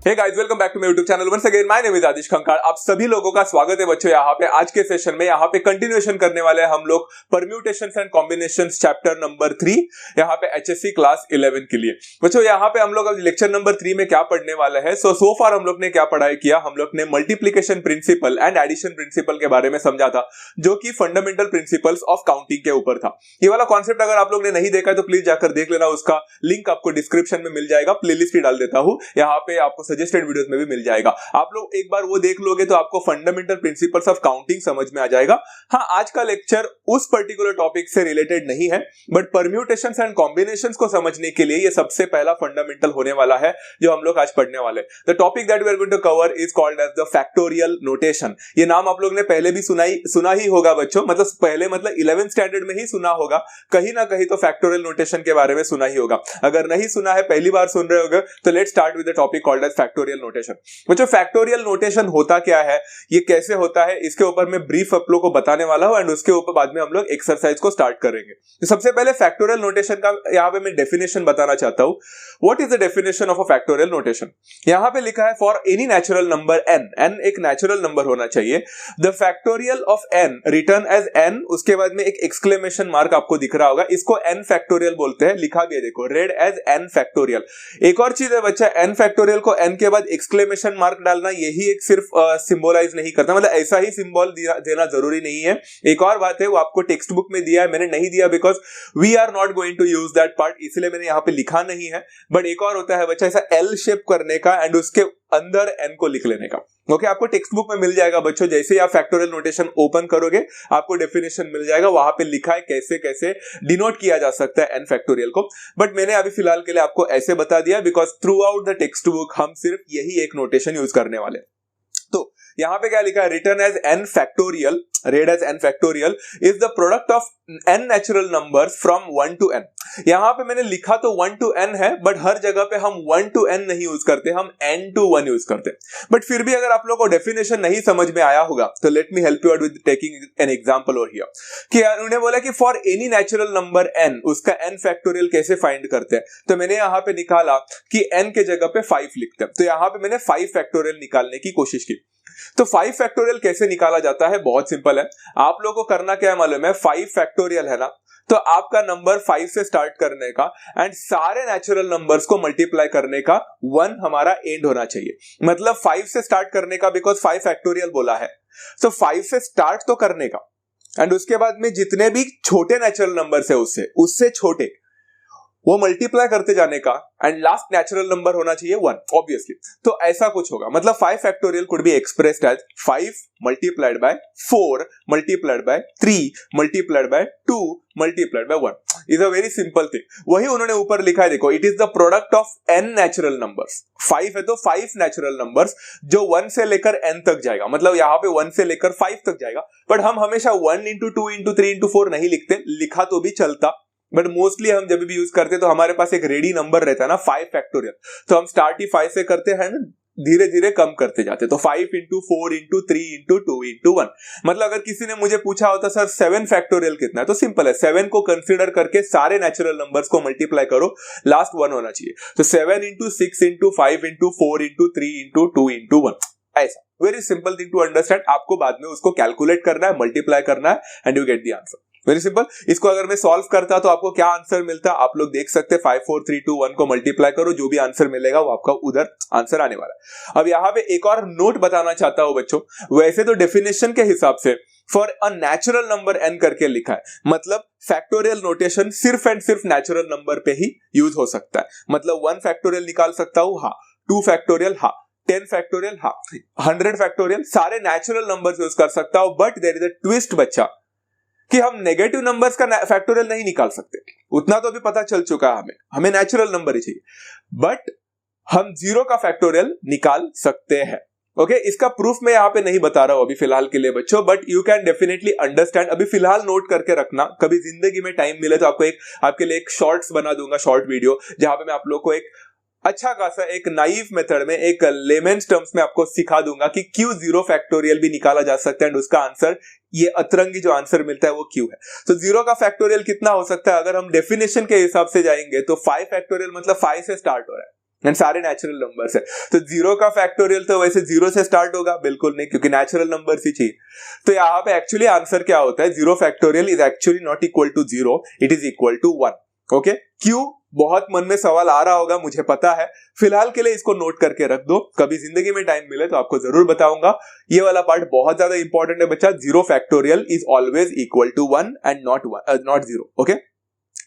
Hey guys, welcome back to my YouTube channel. Once again my name is Aadish Khankar. आप सभी लोगों का स्वागत है बच्चों यहाँ पे। आज के सेशन में यहाँ पे कंटिन्यूएशन करने वाले हैं हम लोग permutations and combinations chapter number 3 यहाँ पे HSC क्लास 11 के लिए। बच्चों यहाँ पे हम लोग अब लेक्चर नंबर 3 में क्या पढ़ने वाले हैं। सो फार हम लोग ने क्या पढ़ाई किया, हम लोग ने multiplication principle and addition principle के बारे में समझा था, जो कि फंडामेंटल प्रिंसिपल्स ऑफ काउंटिंग के ऊपर था। ये वाला कॉन्सेप्ट अगर आप लोग ने नहीं देखा है तो प्लीज जाकर देख लेना, उसका लिंक आपको डिस्क्रिप्शन में मिल जाएगा, प्लेलिस्ट ही डाल देता हूँ यहाँ पे, आपको सजेस्टेड वीडियोस में भी मिल जाएगा। आप लोग एक बार वो देख लोगे तो आपको फंडामेंटल प्रिंसिपल्स ऑफ काउंटिंग समझ में आ जाएगा। हाँ, आज का लेक्चर उस पर्टिकुलर टॉपिक से रिलेटेड नहीं है, बट परम्यूटेशंस एंड कॉम्बिनेशंस को समझने के लिए ये सबसे पहला फंडामेंटल होने वाला है जो हम लोग आज पढ़ने वाले। The topic that we are going to cover is called as the factorial notation. ये नाम आप लोग ने पहले भी सुना ही होगा बच्चों, मतलब पहले मतलब 11th स्टैंडर्ड में ही सुना होगा, कहीं ना कहीं तो फैक्टोरियल नोटेशन के बारे में सुना ही होगा। अगर नहीं सुना है, पहली बार सुन रहे होगे, तो let's start with the topic called as factorial notation. बच्चों फैक्टोरियल नोटेशन होता क्या है, ये कैसे होता है, इसके ऊपर मैं ब्रीफ आप लोगों को बताने वाला हूं एंड उसके ऊपर बाद में हम लोग एक्सरसाइज को स्टार्ट करेंगे। तो सबसे पहले फैक्टोरियल नोटेशन का यहां पे मैं डेफिनेशन बताना चाहता हूं। What is the definition of a factorial notation? यहां पे लिखा है for any natural number n एक नेचुरल नंबर होना चाहिए, the factorial of n written as n, उसके बाद में एक एक्सक्लेमेशन मार्क आपको दिख रहा होगा, इसको n फैक्टोरियल बोलते हैं, लिखा भी है देखो, रेड एज n फैक्टोरियल। एक और चीज है बच्चा, n फैक्टोरियल को n के बाद एक्सक्लेमेशन मार्क डालना यही एक सिर्फ सिंबलाइज नहीं करता, मतलब ऐसा ही सिंबल देना जरूरी नहीं है। एक और बात है, वो आपको टेक्स्ट बुक में दिया है, मैंने नहीं दिया because we are not going to use that part, इसलिए मैंने यहाँ पे लिखा नहीं है। बट एक और होता है बच्चा, ऐसा एल शेप करने का एंड उसके अंदर n को लिख लेने का। ओके, आपको टेक्स्ट बुक में मिल जाएगा बच्चों, जैसे ही आप फैक्टोरियल नोटेशन ओपन करोगे आपको डेफिनेशन मिल जाएगा, वहां पे लिखा है कैसे कैसे डिनोट किया जा सकता है n फैक्टोरियल को। बट मैंने अभी फिलहाल के लिए आपको ऐसे बता दिया because through out the text book हम सिर्फ यही एक नोटेशन यूज करने वाले। तो यहां पे क्या लिखा है, written as n factorial, read as n factorial is the product of n natural numbers from 1 to n। यहां पे मैंने लिखा तो 1 to n है, बट हर जगह पे हम 1 to n नहीं यूज करते, हम n to 1 यूज करते। बट फिर भी अगर आप लोगों को डेफिनेशन नहीं समझ में आया होगा तो let me help you out with taking an example over here. कि उन्होंने बोला कि for any natural number n, उसका n फैक्टोरियल कैसे फाइंड करते हैं, तो मैंने यहां पे निकाला कि n के जगह पे 5 लिखते हैं, तो यहां पे मैंने 5 फैक्टोरियल निकालने की कोशिश की। तो 5 फैक्टोरियल कैसे निकाला जाता है, बहुत सिंपल है। आप लोगों को करना क्या है मालूम है, 5 फैक्टोरियल है ना, तो आपका नंबर 5 से स्टार्ट करने का एंड सारे नेचुरल नंबर्स को मल्टीप्लाई करने का 1 हमारा एंड होना चाहिए। मतलब 5 से स्टार्ट करने का, बिकॉज 5 फैक्टोरियल बोला है, तो 5 से स्टार्ट तो करने का एंड उसके बाद में जितने भी छोटे नेचुरल नंबर्स है उससे छोटे वो मल्टीप्लाई करते जाने का एंड लास्ट नेचुरल नंबर होना चाहिए 1 ऑब्वियसली। तो ऐसा कुछ होगा, मतलब 5 factorial could be expressed as 5 multiplied by 4 multiplied by 3 multiplied by 2 multiplied by 1 is a very simple thing. वही उन्होंने ऊपर लिखा है देखो, it is the product of n natural numbers. 5 है तो 5 नेचुरल नंबर्स जो 1 से लेकर n तक जाएगा, मतलब यहाँ पे 1 से लेकर 5 तक जाएगा। बट हम हमेशा 1 into 2 into 3 into 4 नहीं लिखते, लिखा तो भी चलता, बट मोस्टली हम जब भी यूज करते तो हमारे पास एक रेडी नंबर रहता है ना 5 फैक्टोरियल, तो हम स्टार्ट ही 5 से करते हैं, धीरे धीरे कम करते जाते। तो 5 into 4 into 3 into 2 into 1। मतलब अगर किसी ने मुझे पूछा होता सर 7 फैक्टोरियल कितना है, तो सिंपल है, 7 को कंसीडर करके सारे नेचुरल नंबर्स को मल्टीप्लाई करो, लास्ट 1 होना चाहिए। तो 7 into 6 into 5 into 4 into 3 into 2 into 1, ऐसा very simple thing to understand. आपको बाद में उसको कैलकुलेट करना है, मल्टीप्लाई करना है and you get the answer. Very simple. इसको अगर मैं सॉल्व करता तो आपको क्या आंसर मिलता, आप लोग देख सकते हैं, 5 4 3 2 1 को मल्टीप्लाई करो, जो भी आंसर मिलेगा वो आपका उधर आंसर आने वाला है। अब यहाँ पे एक और नोट बताना चाहता हूं बच्चों, वैसे तो डेफिनेशन के हिसाब से for a natural number n करके लिखा है, मतलब फैक्टोरियल नोटेशन सिर्फ एंड सिर्फ नेचुरल नंबर पे ही यूज हो सकता है। मतलब 1 फैक्टोरियल निकाल सकता हूं, हाँ, 2 फैक्टोरियल, हाँ, 10 फैक्टोरियल, हाँ, 100 फैक्टोरियल, सारे नेचुरल नंबर यूज कर सकता हूं। But there is a twist बच्चा, कि हम नेगेटिव नंबर्स का फैक्टोरियल नहीं निकाल सकते, उतना तो अभी पता चल चुका है हमें नेचुरल नंबर ही चाहिए, बट हम 0 का फैक्टोरियल निकाल सकते हैं। ओके, इसका प्रूफ मैं यहाँ पे नहीं बता रहा हूं अभी फिलहाल के लिए बच्चों, but you can definitely understand. अभी फिलहाल नोट करके रखना, कभी जिंदगी में टाइम मिले तो आपके लिए एक शॉर्ट्स बना दूंगा, शॉर्ट वीडियो, जहां पे मैं आप लोग को एक अच्छा खासा एक नाइव मेथड में, एक लेमेन्स टर्म्स में आपको सिखा दूंगा कि क्यों 0 फैक्टोरियल भी निकाला जा सकता है एंड उसका आंसर, ये अतरंगी जो आंसर मिलता है वो क्यों है। तो 0 का फैक्टोरियल कितना हो सकता है, अगर हम डेफिनेशन के हिसाब से जाएंगे तो 5 फैक्टोरियल मतलब 5 से स्टार्ट हो रहा है, एंड सारे नेचुरल नंबर्स है। तो जीरो का फैक्टोरियल तो वैसे जीरो से स्टार्ट होगा, बिल्कुल नहीं, क्योंकि नेचुरल नंबर्स ही चाहिए। तो यहाँ पे एक्चुअली आंसर क्या होता है, zero factorial is actually not equal to zero, it is equal to 1। Okay, क्यों, बहुत मन में सवाल आ रहा होगा, मुझे पता है। फिलहाल के लिए इसको नोट करके रख दो, कभी जिंदगी में टाइम मिले तो आपको जरूर बताऊंगा। ये वाला पार्ट बहुत ज्यादा इंपॉर्टेंट है बच्चा। Zero factorial is always equal to 1 and not zero. Okay,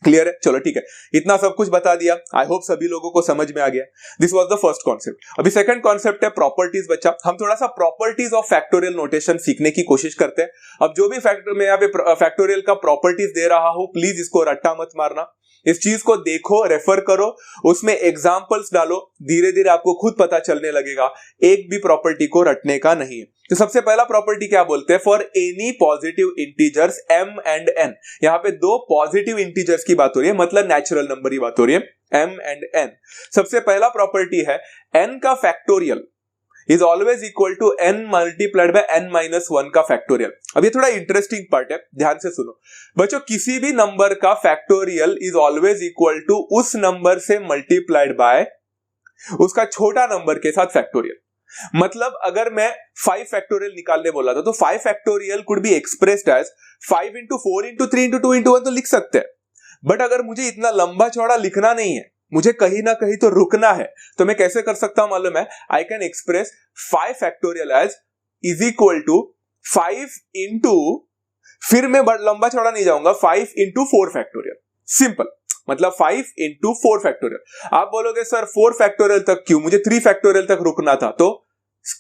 clear है? चलो ठीक है, इतना सब कुछ बता दिया, आई होप सभी लोगों को समझ में आ गया। This was the first concept. अभी सेकंड कॉन्सेप्ट है प्रॉपर्टीज बच्चा। हम थोड़ा सा प्रॉपर्टीज ऑफ फैक्टोरियल नोटेशन सीखने की कोशिश करते हैं। अब जो भी मैं यहाँ पे फैक्टोरियल का प्रॉपर्टीज दे रहा हूं, प्लीज इसको रट्टा मत मारना, इस चीज को देखो, रेफर करो, उसमें एग्जांपल्स डालो, धीरे धीरे आपको खुद पता चलने लगेगा। एक भी प्रॉपर्टी को रटने का नहीं है। तो सबसे पहला प्रॉपर्टी क्या बोलते हैं, for any positive integers m and n। यहाँ पे दो पॉजिटिव इंटीजर्स की बात हो रही है, मतलब नेचुरल नंबर की बात हो रही है, m एंड n। सबसे पहला प्रॉपर्टी है n का factorial is always equal to n multiplied by n minus 1 का फैक्टोरियल। अब ये थोड़ा इंटरेस्टिंग पार्ट है, ध्यान से सुनो बच्चों। किसी भी नंबर का factorial is always equal to उस नंबर से मल्टीप्लाइड बाय उसका छोटा नंबर के साथ फैक्टोरियल। मतलब अगर मैं 5 फैक्टोरियल निकालने बोला था, तो 5 factorial could be expressed as 5 into 4 into 3 into 2 into 1 तो लिख सकते हैं। बट अगर मुझे इतना लंबा चौड़ा लिखना नहीं है, मुझे कहीं ना कहीं तो रुकना है, तो मैं कैसे कर सकता हूं मालूम है, I can express 5 factorial as is equal to 5 into, फिर मैं लंबा चौड़ा नहीं जाऊंगा, 5 इंटू 4 फैक्टोरियल। सिंपल, मतलब 5 इंटू 4 फैक्टोरियल। आप बोलोगे सर 4 फैक्टोरियल तक क्यों, मुझे 3 फैक्टोरियल तक रुकना था, तो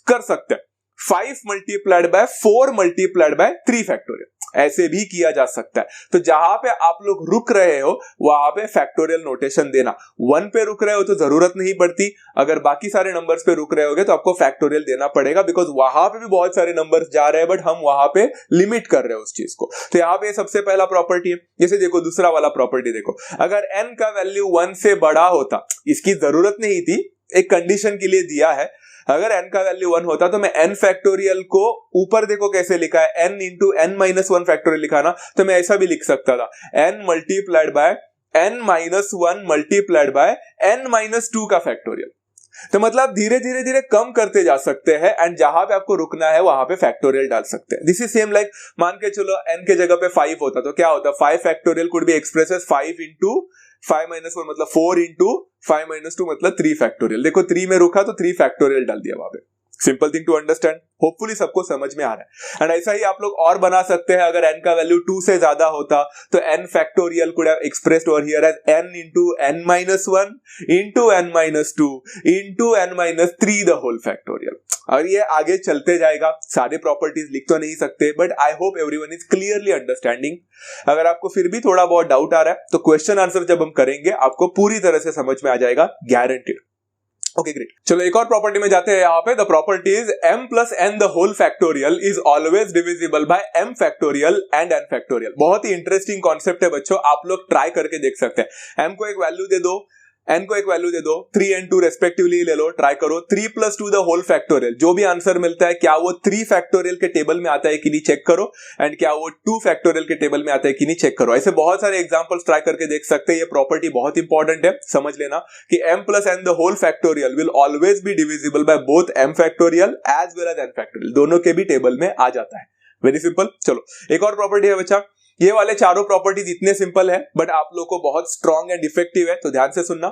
कर सकते हैं 5 multiplied by 4 multiplied by 3 factorial, ऐसे भी किया जा सकता है। तो जहां पे आप लोग रुक रहे हो वहां पे फैक्टोरियल नोटेशन देना। 1 पे रुक रहे हो तो जरूरत नहीं पड़ती, अगर बाकी सारे नंबर्स पे रुक रहे होगे तो आपको फैक्टोरियल देना पड़ेगा, बिकॉज वहां पे भी बहुत सारे नंबर्स जा रहे हैं, बट हम वहां पे लिमिट कर रहे हैं उस चीज को। तो यहाँ पे सबसे पहला प्रॉपर्टी है। जैसे देखो दूसरा वाला प्रॉपर्टी देखो, अगर n का वैल्यू 1 से बड़ा होता, इसकी जरूरत नहीं थी, एक कंडीशन के लिए दिया है, अगर n का वैल्यू 1 होता तो मैं n फैक्टोरियल को ऊपर देखो कैसे लिखा है, n into n minus 1 factorial लिखा ना, तो मैं ऐसा भी लिख सकता था, n multiplied by n minus 1 multiplied by n minus 2 का फैक्टोरियल। तो मतलब धीरे धीरे धीरे कम करते जा सकते हैं, एंड जहां पे आपको रुकना है वहां पे फैक्टोरियल डाल सकते हैं। दिस इज सेम लाइक, मान के चलो n के जगह पे 5 होता तो क्या होता, 5 factorial could be express as 5 into 5 minus 1 मतलब 4 इंटू 5 माइनस 2 मतलब 3 फैक्टोरियल। देखो 3 में रुका तो 3 फैक्टोरियल डाल दिया वहां पे। Simple thing to understand, hopefully सबको समझ में आ रहा है। एंड ऐसा ही आप लोग और बना सकते हैं, अगर n का वैल्यू 2 से ज्यादा होता तो n factorial could have expressed over here as n into n minus 1 into n minus 2 into n minus 3 the whole factorial. और ये आगे चलते जाएगा, सारे प्रॉपर्टीज लिख तो नहीं सकते, but I hope everyone is clearly understanding. अगर आपको फिर भी थोड़ा बहुत डाउट आ रहा है तो क्वेश्चन आंसर जब हम करेंगे आपको पूरी तरह से समझ में आ जाएगा, गारंटेड। ओके ग्रेट, चलो एक और प्रॉपर्टी में जाते हैं। यहाँ पे the property is m plus n the whole factorial is always divisible by m factorial and n factorial. बहुत ही इंटरेस्टिंग कॉन्सेप्ट है बच्चों, आप लोग ट्राई करके देख सकते हैं। m को एक वैल्यू दे दो, n को एक वैल्यू दे दो, 3 and 2 रेस्पेक्टिवली ले लो, ट्राई करो। 3 प्लस 2 द होल फैक्टोरियल, जो भी आंसर मिलता है क्या वो 3 फैक्टोरियल के टेबल में आता है कि नहीं चेक करो, एंड क्या वो 2 फैक्टोरियल के टेबल में आता है कि नहीं चेक करो। ऐसे बहुत सारे एग्जांपल्स ट्राई करके देख सकते हैं। ये प्रॉपर्टी बहुत इंपॉर्टेंट है, समझ लेना कि m plus n the whole factorial will always be divisible by both m factorial as well as n factorial, दोनों के भी टेबल में आ जाता है। Very simple. चलो एक और प्रॉपर्टी है बच्चा, ये वाले चारों प्रॉपर्टीज इतने सिंपल है बट आप लोग को बहुत स्ट्रॉन्ग एंड इफेक्टिव है, तो ध्यान से सुनना।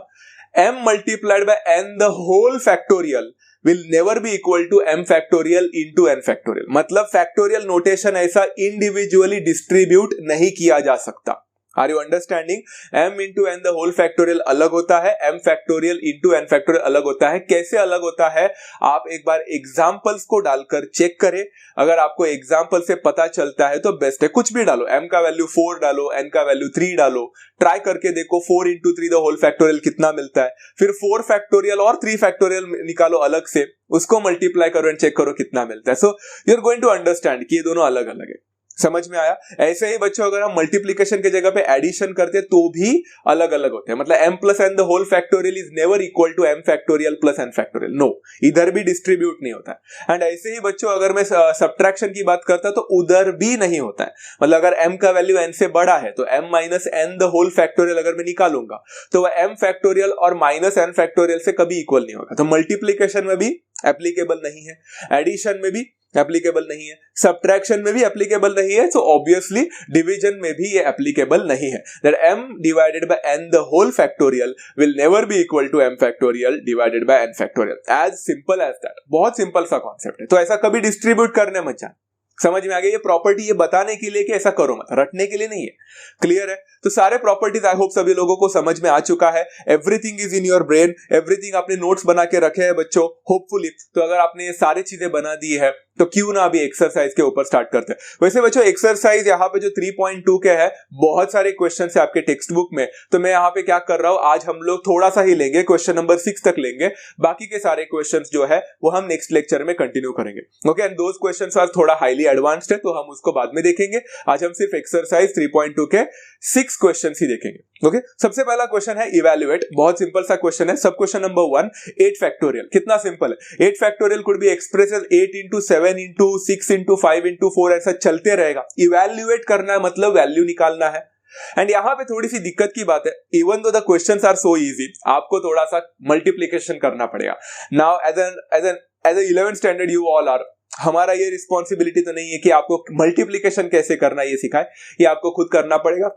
m multiplied by n the whole factorial will never be equal to m factorial into n factorial। मतलब फैक्टोरियल नोटेशन ऐसा इंडिविजुअली डिस्ट्रीब्यूट नहीं किया जा सकता। Are you understanding? m into n the whole factorial अलग होता है, m factorial into n factorial अलग होता है। कैसे अलग होता है आप एक बार एग्जाम्पल्स को डालकर चेक करें, अगर आपको एग्जाम्पल से पता चलता है तो बेस्ट है। कुछ भी डालो, m का वैल्यू 4 डालो, n का वैल्यू 3 डालो, ट्राई करके देखो 4 इंटू 3 द होल फैक्टोरियल कितना मिलता है। फिर 4 फैक्टोरियल और 3 फैक्टोरियल निकालो अलग से, उसको मल्टीप्लाई करो एंड चेक करो कितना मिलता है। So you are going to understand कि ये दोनों अलग अलग है। समझ में आया? ऐसे ही बच्चों अगर हम मल्टीप्लिकेशन की जगह पे एडिशन करते हैं तो भी अलग अलग होते हैं। मतलब m plus n the whole factorial is never equal to m factorial plus n factorial, no, इधर भी डिस्ट्रीब्यूट नहीं होता है। एंड ऐसे ही बच्चों अगर मैं सब्ट्रैक्शन की बात करता तो उधर भी नहीं होता है। मतलब अगर m का वैल्यू n से बड़ा है तो m minus n the whole factorial अगर मैं निकालूंगा तो वह m फैक्टोरियल और माइनस n फैक्टोरियल से कभी इक्वल नहीं होगा। तो मल्टीप्लिकेशन में भी एप्लीकेबल नहीं है, एडिशन में भी एप्लीकेबल नहीं है, सब्ट्रैक्शन में भी एप्लीकेबल नहीं है, तो ऑब्वियसली डिवीजन में भी ये एप्लीकेबल नहीं है। That m divided by n the whole factorial will never be equal to m factorial divided by n factorial. As simple as that, बहुत सिंपल सा कॉन्सेप्ट है। तो ऐसा कभी डिस्ट्रीब्यूट करने मत जाना। समझ में आ गया? ये प्रॉपर्टी ये बताने के लिए कि ऐसा करो मत, रटने के लिए नहीं है। क्लियर है? तो सारे प्रॉपर्टीज आई होप सभी लोगों को समझ में आ चुका है। Everything is in your brain, everything आपने नोट्स बना के रखे हैं बच्चों, होपफुली। तो अगर आपने ये सारी चीजें बना दी है तो क्यों ना अभी एक्सरसाइज के ऊपर स्टार्ट करते हैं। वैसे बच्चों एक्सरसाइज यहाँ पे जो 3.2 के है, बहुत सारे क्वेश्चन है आपके टेक्स्ट बुक में, तो मैं यहाँ पे क्या कर रहा हूँ, आज हम लोग थोड़ा सा ही लेंगे, क्वेश्चन नंबर 6 तक लेंगे। बाकी के सारे क्वेश्चन जो है वो हम नेक्स्ट लेक्चर में कंटिन्यू करेंगे। Okay, and those question are थोड़ा हाईली एडवांस्ड है तो हम उसको बाद में देखेंगे। आज हम सिर्फ एक्सरसाइज 3.2 के 6 क्वेश्चन ही देखेंगे। ओके, सबसे पहला क्वेश्चन है इवैल्यूएट। बहुत सिंपल सा क्वेश्चन है। सब क्वेश्चन नंबर 1, 8 फैक्टोरियल। कितना सिंपल है, 8 factorial could be express as 8 into 7 into 6 into 5 into 4, ऐसा चलते रहेगा। इवैल्यूएट करना है मतलब वैल्यू निकालना है। एंड यहाँ पे थोड़ी सी दिक्कत की बात है, even though the questions are so easy, आपको थोड़ा सा मल्टीप्लिकेशन करना पड़ेगा। Now as 11th standard you all are, हमारा ये रिस्पॉन्सिबिलिटी तो नहीं है कि आपको मल्टीप्लिकेशन कैसे करना ये सिखाए, ये आपको खुद करना पड़ेगा।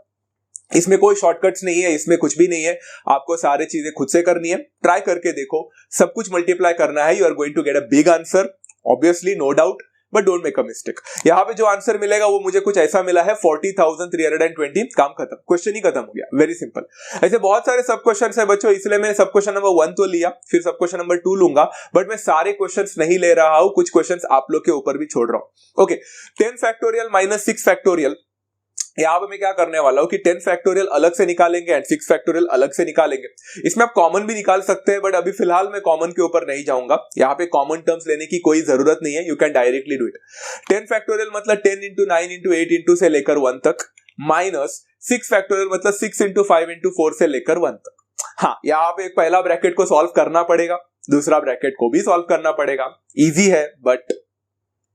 इसमें कोई शॉर्टकट्स नहीं है, इसमें कुछ भी नहीं है, आपको सारी चीजें खुद से करनी है। ट्राई करके देखो, सब कुछ मल्टीप्लाई करना है, you are going to get a big answer, obviously, no doubt, but don't make a mistake. यहाँ पे जो आंसर मिलेगा वो मुझे कुछ ऐसा मिला है 40,320। काम खत्म, क्वेश्चन ही खत्म हो गया, वेरी सिंपल। ऐसे बहुत सारे सब क्वेश्चन है बच्चों, इसलिए मैंने सब क्वेश्चन नंबर 1 तो लिया, फिर सब क्वेश्चन नंबर 2 लूंगा, बट मैं सारे क्वेश्चन नहीं ले रहा हूं, कुछ क्वेश्चन आप लोग के ऊपर भी छोड़ रहा हूं। ओके, 10 फैक्टोरियल माइनस 6 फैक्टोरियल, यहाँ पे मैं क्या करने वाला हूं कि 10 फैक्टोरियल अलग से निकालेंगे एंड 6 फैक्टोरियल अलग से निकालेंगे। इसमें आप कॉमन भी निकाल सकते हैं, बट अभी फिलहाल मैं कॉमन के ऊपर नहीं जाऊंगा। यहाँ पे कॉमन टर्म्स लेने की कोई जरूरत नहीं है, you can directly do it. 10 factorial मतलब 10 into 9 into 8 into से लेकर 1 तक, माइनस 6 फैक्टोरियल मतलब 6 into 5 into 4 से लेकर 1 तक। हाँ, यहाँ पे एक पहला ब्रैकेट को सॉल्व करना पड़ेगा, दूसरा ब्रैकेट को भी सॉल्व करना पड़ेगा। इजी है बट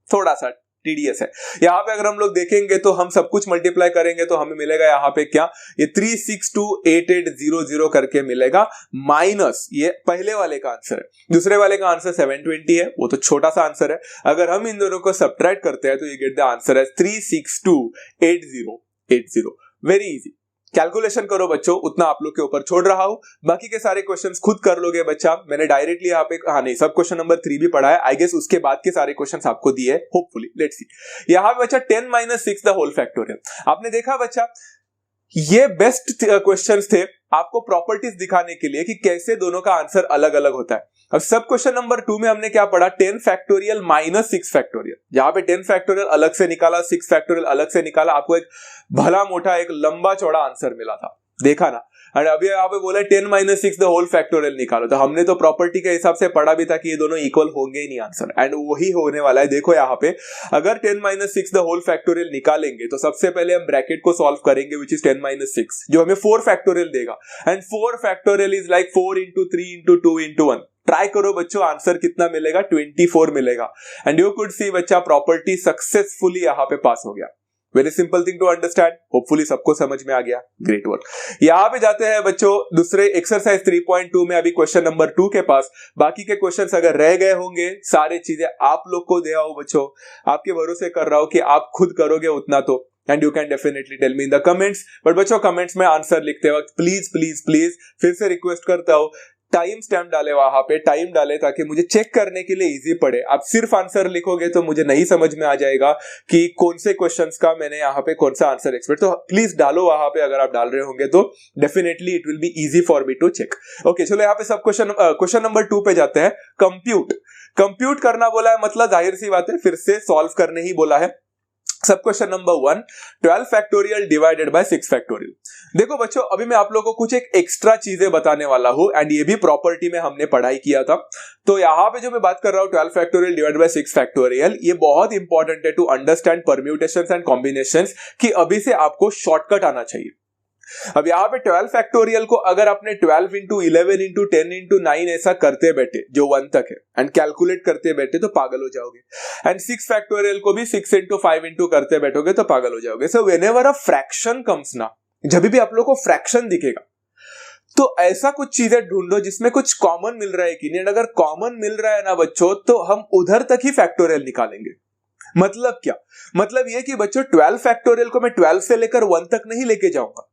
थोड़ा सा टीडीएस है। यहाँ पे अगर हम लोग देखेंगे तो हम सब कुछ मल्टीप्लाई करेंगे तो हमें मिलेगा यहाँ पे क्या, ये 3628800 करके मिलेगा, माइनस ये पहले वाले का आंसर है। दूसरे वाले का आंसर 720 है, वो तो छोटा सा आंसर है। अगर हम इन दोनों को सब्ट्रैक्ट करते हैं तो ये गेट द आंसर है 3628080। वेरी इजी, कैलकुलेशन करो बच्चों, उतना आप लोग के ऊपर छोड़ रहा हूं, बाकी के सारे क्वेश्चंस खुद कर लोगे बच्चा। मैंने डायरेक्टली यहाँ पे, हाँ नहीं, सब क्वेश्चन नंबर 3 भी पढ़ा है, आई गेस उसके बाद के सारे क्वेश्चंस आपको दिए, होपफुली, लेट्स सी। यहाँ पे बच्चा 10 - 6 द होल फैक्टोरियल, आपने देखा बच्चा ये बेस्ट क्वेश्चंस थे आपको प्रॉपर्टीज दिखाने के लिए कि कैसे दोनों का आंसर अलग अलग होता है। अब सब क्वेश्चन नंबर 2 में हमने क्या पढ़ा, 10 फैक्टोरियल माइनस 6 फैक्टोरियल। जहां पे 10 फैक्टोरियल अलग से निकाला, 6 फैक्टोरियल अलग से निकाला, आपको एक भला मोटा एक लंबा चौड़ा आंसर मिला था, देखा ना। और अभी यहाँ पे बोला 10 - 6 द होल फैक्टोरियल निकालो, तो हमने तो प्रॉपर्टी के हिसाब से पढ़ा भी था कि ये दोनों इक्वल होंगे ही नहीं आंसर, एंड वही होने वाला है। देखो यहाँ पे अगर 10 - 6 द होल फैक्टोरियल निकालेंगे तो सबसे पहले हम ब्रैकेट को सॉल्व करेंगे, विच इज 10 - 6, जो हमें 4 फैक्टोरियल देगा, and 4 factorial is like 4 into 3 into 2 into 1। Try करो बच्चों, आंसर कितना मिलेगा, 24 मिलेगा। एंड यू कुड सी बच्चा प्रॉपर्टी सक्सेसफुली यहाँ पे पास हो गया। Very simple thing to understand, hopefully सबको समझ में आ गया, ग्रेट वर्क। यहाँ पे जाते हैं बच्चों दूसरे एक्सरसाइज 3.2 में, अभी क्वेश्चन नंबर 2 के पास। बाकी के क्वेश्चंस अगर रह गए होंगे, सारे चीजें आप लोग को दे आओ बच्चों, आपके भरोसे कर रहा हूं कि आप खुद करोगे उतना तो, and you can definitely tell me in the comments. But बच्चों कमेंट्स में आंसर लिखते वक्त प्लीज प्लीज प्लीज फिर से रिक्वेस्ट करता हूं, टाइम स्टैम्प डाले, वहां पे टाइम डाले ताकि मुझे चेक करने के लिए इजी पड़े। आप सिर्फ आंसर लिखोगे तो मुझे नहीं समझ में आ जाएगा कि कौन से क्वेश्चंस का मैंने यहाँ पे कौन सा आंसर एक्सपेक्ट। तो प्लीज डालो वहां पे, अगर आप डाल रहे होंगे तो definitely it will be easy for me to check. Okay, चलो यहाँ पे सब क्वेश्चन नंबर 2 पे जाते हैं। कंप्यूट करना बोला है, मतलब जाहिर सी बात है फिर से सॉल्व करने ही बोला है। सब question number 1, 12 factorial divided by 6 factorial. देखो बच्चों, अभी मैं आप लोगों को कुछ एक एक्स्ट्रा चीजें बताने वाला हूं एंड ये भी प्रॉपर्टी में हमने पढ़ाई किया था। तो यहां पे जो मैं बात कर रहा हूं 12 फैक्टोरियल डिवाइडेड बाय 6 फैक्टोरियल, ये बहुत इंपॉर्टेंट है to understand permutations and combinations कि अभी से आपको शॉर्टकट आना चाहिए। अब यहाँ पे 12 फैक्टोरियल को अगर आपने 12 इंटू 11 इंटू 10 इंटू 9 ऐसा करते बैठे जो 1 तक है एंड कैलकुलेट करते बैठे तो पागल हो जाओगे। एंड 6 फैक्टोरियल को भी 6 इंटू 5 इंटू करते बैठोगे तो पागल हो जाओगे। So whenever a fraction comes ना, जब भी आप लोग को फ्रैक्शन दिखेगा तो ऐसा कुछ चीजें ढूंढो जिसमें कुछ कॉमन मिल रहा है कि नहीं। अगर कॉमन मिल रहा है ना बच्चों, तो हम उधर तक ही फैक्टोरियल निकालेंगे। मतलब क्या? मतलब ये कि बच्चों 12 फैक्टोरियल को मैं 12 से लेकर 1 तक नहीं लेके जाऊंगा।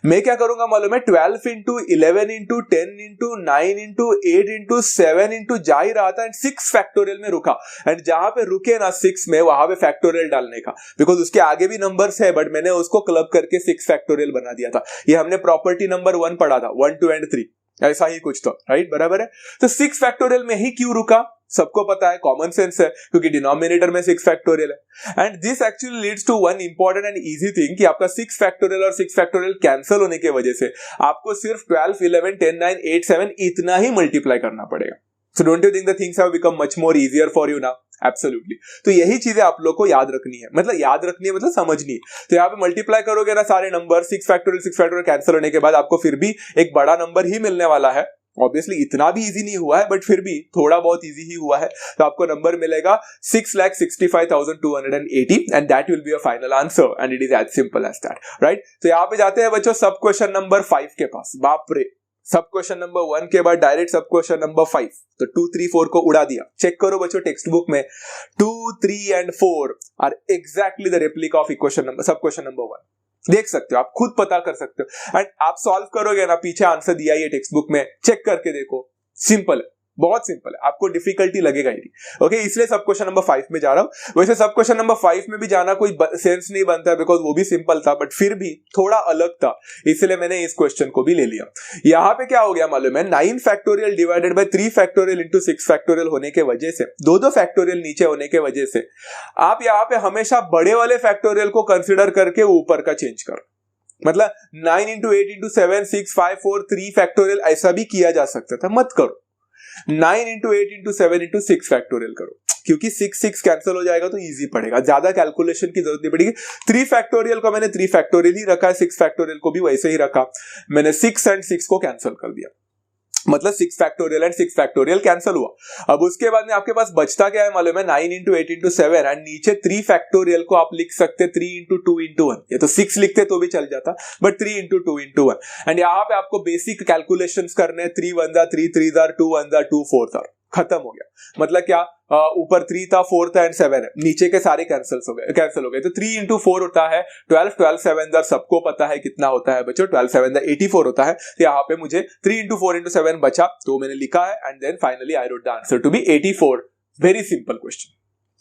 मैं क्या करूंगा मालूम है? 12 into 11 into 10 into 9 into 8 into 7 into जा ही रहा था एंड 6 फैक्टोरियल में रुका। एंड जहां पे रुके ना 6 में, वहां पे फैक्टोरियल डालने का, बिकॉज उसके आगे भी नंबर्स है बट मैंने उसको क्लब करके 6 फैक्टोरियल बना दिया था। ये हमने प्रॉपर्टी नंबर 1 पढ़ा था, 1 2 एंड 3, ऐसा ही कुछ तो, राइट? बराबर है। तो 6 फैक्टोरियल में ही क्यों रुका? सबको पता है, कॉमन सेंस है, क्योंकि डिनोमिनेटर में 6 फैक्टोरियल है। And this actually leads to one important and easy thing कि आपका 6 फैक्टोरियल और 6 फैक्टोरियल कैंसिल होने की वजह से आपको सिर्फ 12 11 10 9 8 7 इतना ही मल्टीप्लाई करना पड़ेगा। So don't you think the things have become much more easier for you now? Absolutely. तो यही चीजें आप लोग को याद रखनी है, मतलब याद रखनी है मतलब समझनी है। तो यहाँ पे मल्टीप्लाई करोगे ना सारे नंबर, 6 फैक्टोरियल कैंसिल होने के बाद आपको फिर भी एक बड़ा नंबर ही मिलने वाला है। ऑब्वियसली इतना भी इजी नहीं हुआ है बट फिर भी थोड़ा बहुत इजी ही हुआ है। तो आपको नंबर मिलेगा 6,65,280 and that will be a final answer and it is as simple as that, right? तो यहाँ पे जाते हैं बच्चों सब क्वेश्चन नंबर 5 के पास। बाप रे, सब क्वेश्चन नंबर 1 के बाद डायरेक्ट सब क्वेश्चन नंबर 5। तो 2 3 4 को उड़ा दिया। चेक करो बच्चों टेक्स्ट बुक में 2 3 and 4 are exactly the replica of equation number सब क्वेश्चन नंबर 1। देख सकते हो, आप खुद पता कर सकते हो एंड आप सॉल्व करोगे ना, पीछे आंसर दिया ही है टेक्स्ट बुक में, चेक करके देखो। सिंपल है, बहुत सिंपल है, आपको डिफिकल्टी लगेगा ही नहीं। ओके, इसलिए सब क्वेश्चन नंबर 5 में जा रहा हूं। वैसे सब क्वेश्चन नंबर 5 में भी जाना कोई सेंस नहीं बनता है बिकॉज वो भी सिंपल था बट फिर भी थोड़ा अलग था, इसलिए मैंने इस क्वेश्चन को भी ले लिया। यहां पे क्या हो गया मालूम है? 9 factorial divided bye 3 factorial into 6 factorial होने के वजह से, दो फैक्टोरियल नीचे होने के वजह से आप यहाँ पे हमेशा बड़े वाले फैक्टोरियल को कंसिडर करके ऊपर का चेंज करो। मतलब 9 इंटू 8 इंटू 7 6 5 4 3 फैक्टोरियल ऐसा भी किया जा सकता था, मत करो। 9 इंटू 8 इंटू 7 इंटू 6 फैक्टोरियल करो, क्योंकि 6 कैंसिल हो जाएगा तो इजी पड़ेगा, ज्यादा कैलकुलेशन की जरूरत नहीं पड़ेगी। 3 फैक्टोरियल को मैंने 3 फैक्टोरियल ही रखा है, 6 फैक्टोरियल को भी वैसे ही रखा। मैंने 6 एंड 6 को कैंसिल कर दिया, मतलब 6 फैक्टोरियल एंड 6 फैक्टोरियल कैंसिल हुआ। अब उसके बाद में आपके पास बचता क्या है मालूम है? 9 इंटू 8 इंटू 7 एंड नीचे 3 फैक्टोरियल को आप लिख सकते 3 इंटू 2 इंटू 1। ये तो 6 लिखते तो भी चल जाता बट 3 इंटू 2 इंटू 1। एंड यहाँ पे आपको बेसिक कैलकुलेशंस करने, 3 1 3 3 2 1 2 4 खत्म हो गया। मतलब क्या, ऊपर 3 था 4 था एंड 7 है, नीचे के सारे कैंसिल हो गए। तो 3 इंटू 4 होता है 12, 12 7 सबको पता है कितना होता है बच्चों, 12 7 84 होता है। तो यहाँ पे मुझे 3 इंटू 4 इंटू 7 बचा, तो मैंने लिखा है and then finally I wrote the answer to be 84। Very simple question,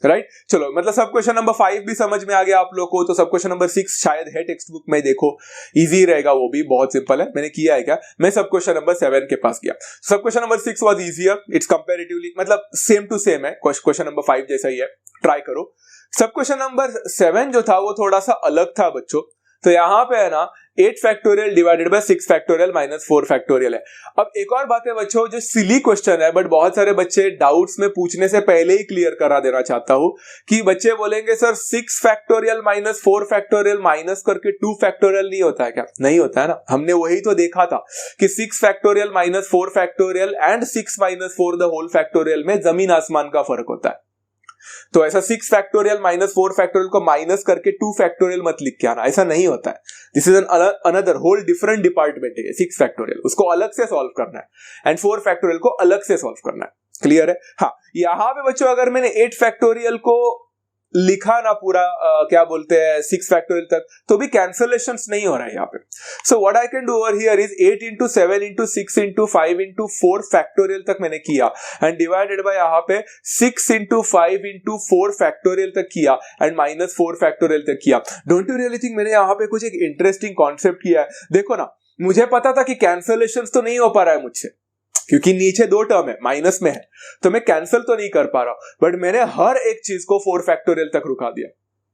right? चलो, मतलब सब क्वेश्चन नंबर 5 भी समझ में आ गया आप लोग को। तो सब क्वेश्चन नंबर 6 शायद है टेक्स्ट बुक में, देखो इजी रहेगा, वो भी बहुत सिंपल है। मैंने किया है क्या, मैं सब क्वेश्चन नंबर 7 के पास गया। सब question number 6 was easier, it's comparatively मतलब सेम टू सेम है, क्वेश्चन नंबर 5 जैसा ही है, ट्राई करो। सब क्वेश्चन नंबर 7 जो था वो थोड़ा सा अलग था बच्चों। तो यहां पे है ना 8 factorial divided by 6 factorial minus 4 factorial है। अब एक और बात है बच्चों, जो सिली क्वेश्चन है बट बहुत सारे बच्चे डाउट्स में पूछने से पहले ही क्लियर करा देना चाहता हूं कि बच्चे बोलेंगे sir 6 factorial minus 4 factorial minus करके 2 फैक्टोरियल नहीं होता है क्या? नहीं होता है ना, हमने वही तो देखा था कि 6 factorial minus 4 factorial and 6 minus 4 the whole factorial में जमीन आसमान का फर्क होता है। तो ऐसा 6 फैक्टोरियल माइनस 4 फैक्टोरियल को माइनस करके 2 फैक्टोरियल मत लिख के आना, ऐसा नहीं होता है। This is an another whole different department है। 6 फैक्टोरियल उसको अलग से सॉल्व करना है एंड 4 फैक्टोरियल को अलग से सॉल्व करना है। क्लियर है? हाँ, यहां पे बच्चों अगर मैंने 8 फैक्टोरियल को लिखा ना पूरा क्या बोलते हैं 6 फैक्टोरियल तक, तो भी कैंसलेशंस नहीं हो रहा है यहाँ पे। So what I can do over here is 8 into 7 into 6 into 5 into 4 factorial तक मैंने किया एंड डिवाइडेड बाय यहाँ पे 6 इंटू 5 इंटू 4 फैक्टोरियल तक किया एंड माइनस 4 फैक्टोरियल तक किया। डोंट यू रियली थिंक मैंने यहाँ पे कुछ एक इंटरेस्टिंग कॉन्सेप्ट किया है? देखो ना, मुझे पता था कि कैंसलेशंस तो नहीं हो पा रहा है मुझसे, क्योंकि नीचे 2 टर्म है, माइनस में है, तो मैं कैंसिल तो नहीं कर पा रहा, बट मैंने हर एक चीज को 4 फैक्टोरियल तक रुका दिया।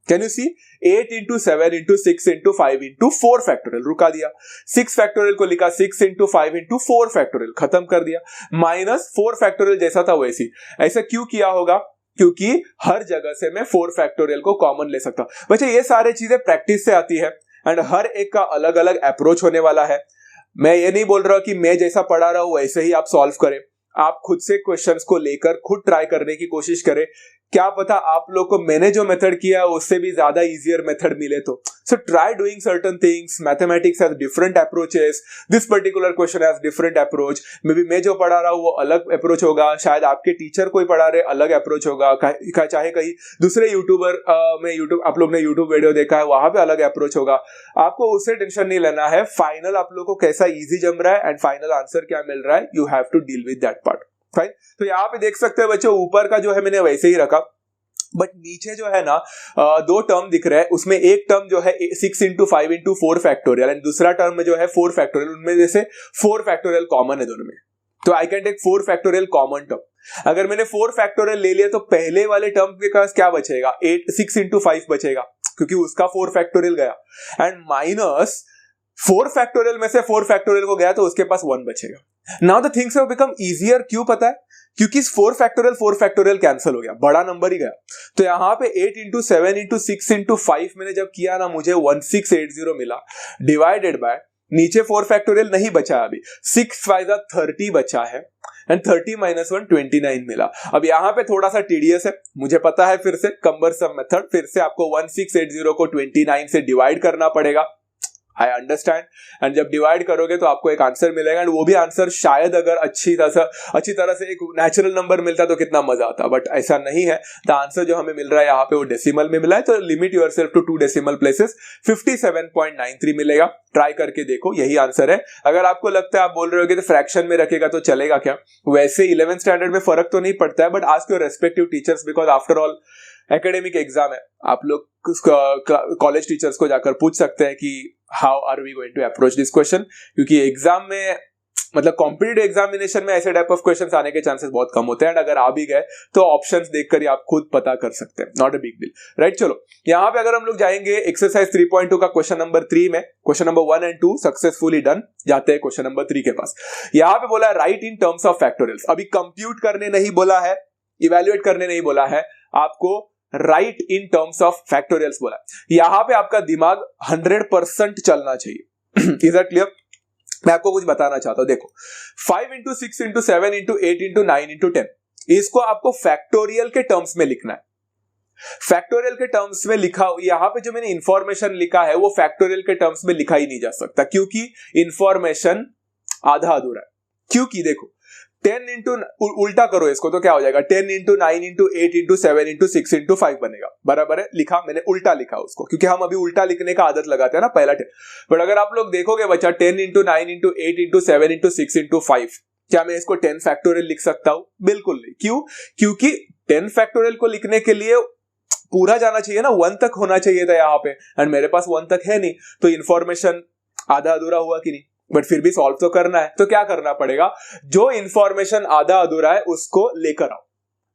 Can you see 8 into 7 into 6 into 5 into 4 factorial, रुका दिया। 6 फैक्टोरियल को लिखा 6 इंटू 5 इंटू 4 फैक्टोरियल, खत्म कर दिया। माइनस 4 फैक्टोरियल जैसा था वैसी। ऐसा क्यों किया होगा? क्योंकि हर जगह से मैं 4 फैक्टोरियल को कॉमन ले सकता हूं। बच्चे ये सारी चीजें प्रैक्टिस से आती है एंड हर एक का अलग अलग अप्रोच होने वाला है। मैं ये नहीं बोल रहा कि मैं जैसा पढ़ा रहा हूं वैसे ही आप सॉल्व करें। आप खुद से क्वेश्चंस को लेकर खुद ट्राई करने की कोशिश करें। क्या पता आप लोग को मैंने जो मेथड किया उससे भी ज्यादा इजियर मेथड मिले तो। So try doing certain things. Mathematics has different approaches, this particular question has different approach. May be मैं जो पढ़ा रहा हूँ वो अलग अप्रोच होगा, शायद आपके टीचर कोई पढ़ा रहे अलग अप्रोच होगा, चाहे कहीं दूसरे यूट्यूबर में यूट्यूब आप लोग ने यूट्यूब वीडियो देखा है वहां पे अलग अप्रोच होगा। आपको उससे टेंशन नहीं लेना है। फाइनल आप लोग को कैसा इजी जम रहा है एंड फाइनल आंसर क्या मिल रहा है, you have to deal with that part. Fine. तो यहाँ पे देख सकते हैं बच्चों, ऊपर का जो है मैंने वैसे ही रखा, बट नीचे जो है ना दो टर्म दिख रहे हैं। उसमें एक टर्म जो है 6 इंटू 5 इंटू 4 फैक्टोरियल एंड दूसरा टर्म में जो है 4 फैक्टोरियल। उनमें जैसे 4 फैक्टोरियल कॉमन है दोनों में, तो I can take 4 factorial common term. अगर मैंने 4 फैक्टोरियल ले लिया तो पहले वाले टर्म के पास क्या बचेगा? 6 इंटू 5 बचेगा क्योंकि उसका 4 फैक्टोरियल गया, एंड माइनस 4 फैक्टोरियल में से 4 फैक्टोरियल को गया तो उसके पास 1 बचेगा। Now the things have become easier. क्यों पता है? क्योंकि 4 फैक्टोरियल कैंसिल हो गया, बड़ा नंबर ही गया। तो यहां पे 8 इंटू 7 इंटू 6 इंटू 5 मैंने जब किया ना, मुझे 1680 मिला, डिवाइडेड बाय नीचे 4 फैक्टोरियल नहीं बचा है अभी, 6 5 30 बचा है एंड 30 माइनस 1 29 मिला। अब यहाँ पे थोड़ा सा टीडीएस है, मुझे पता है, फिर से कम्बरसम मेथड, फिर से आपको 1680 को 29 से डिवाइड करना पड़ेगा। I understand. एंड जब डिवाइड करोगे तो आपको एक आंसर मिलेगा, एंड वो भी आंसर शायद अगर अच्छी तरह से एक नेचुरल नंबर मिलता तो कितना मजा आता, बट ऐसा नहीं है। द आंसर जो हमें मिल रहा है यहाँ पे वो डेसिमल में मिला है, तो limit yourself to 2 decimal places, 57.93 मिलेगा। ट्राई करके देखो, यही आंसर है। अगर आपको लगता है, आप बोल रहे हो कि तो फ्रैक्शन में रखेगा तो चलेगा क्या, वैसे 11th स्टैंडर्ड में फर्क तो नहीं पड़ता है, but ask your respective teachers, because after all academic exam है। आप लोग कॉलेज टीचर्स को जाकर पूछ सकते हैं कि how are we going to approach this question, क्योंकि एग्जाम में मतलब कॉम्पिटिटिव एग्जामिनेशन में ऐसे टाइप ऑफ क्वेश्चंस आने के चांसेस बहुत कम होते हैं, एंड अगर आ भी गए तो ऑप्शंस देखकर ही आप खुद पता कर सकते हैं, not a big deal, right. चलो यहाँ पे अगर हम लोग जाएंगे एक्सरसाइज 3.2 का क्वेश्चन नंबर 3 में, question number 1 and 2 successfully done. जाते हैं क्वेश्चन नंबर 3 के पास। यहाँ पे बोला है right in terms of factorials. अभी कंप्यूट करने नहीं बोला है, इवेल्युएट करने नहीं बोला है, आपको right in terms of factorials बोला है। यहां पे आपका दिमाग 100% चलना चाहिए। Is that clear? मैं आपको कुछ बताना चाहता हूं, देखो 5 into 6 into 7 into 8 into 9 into 10, इसको आपको फैक्टोरियल के टर्म्स में लिखना है। फैक्टोरियल के टर्म्स में लिखा, यहां पे जो मैंने इंफॉर्मेशन लिखा है वो फैक्टोरियल के टर्म्स में लिखा ही नहीं जा सकता, क्योंकि इंफॉर्मेशन आधा अधूरा है। क्योंकि देखो 10 इंटू, उल्टा करो इसको तो क्या हो जाएगा, 10 into 9 into 8 into 7 into 6 into 5 बनेगा, बराबर है। लिखा मैंने, उल्टा लिखा उसको, क्योंकि हम अभी उल्टा लिखने का आदत लगाते हैं ना पहला 10। बट अगर आप लोग देखोगे बच्चा 10 into 9 into 8 into 7 into 6 into 5, क्या मैं इसको 10 फैक्टोरियल लिख सकता हूं? बिल्कुल नहीं। क्यों? क्योंकि 10 फैक्टोरियल को लिखने के लिए पूरा जाना चाहिए ना, 1 तक होना चाहिए था यहाँ पे, एंड मेरे पास 1 तक है नहीं, तो इंफॉर्मेशन आधा अधूरा हुआ कि नहीं। बट फिर भी सॉल्व तो करना है, तो क्या करना पड़ेगा, जो इंफॉर्मेशन आधा अधूरा है उसको लेकर आओ।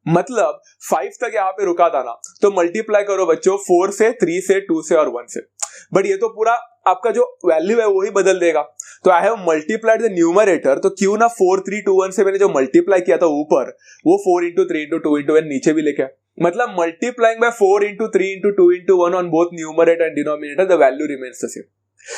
मतलब 5 तक यहाँ पे रुका था ना, तो मल्टीप्लाई करो बच्चों 4 से, 3 से, 2 से और 1 से। बट ये तो पूरा आपका जो वैल्यू है वही बदल देगा। तो I have multiplied the numerator, तो क्यों ना 4 3 2 1 से मैंने जो मल्टीप्लाई किया था ऊपर, वो 4 इंटू 3 इंटू 2 इंटू 1 नीचे भी लेके, मतलब multiplying by 4 into 3 into 2 into 1 on both numerator and denominator, the value remains the same.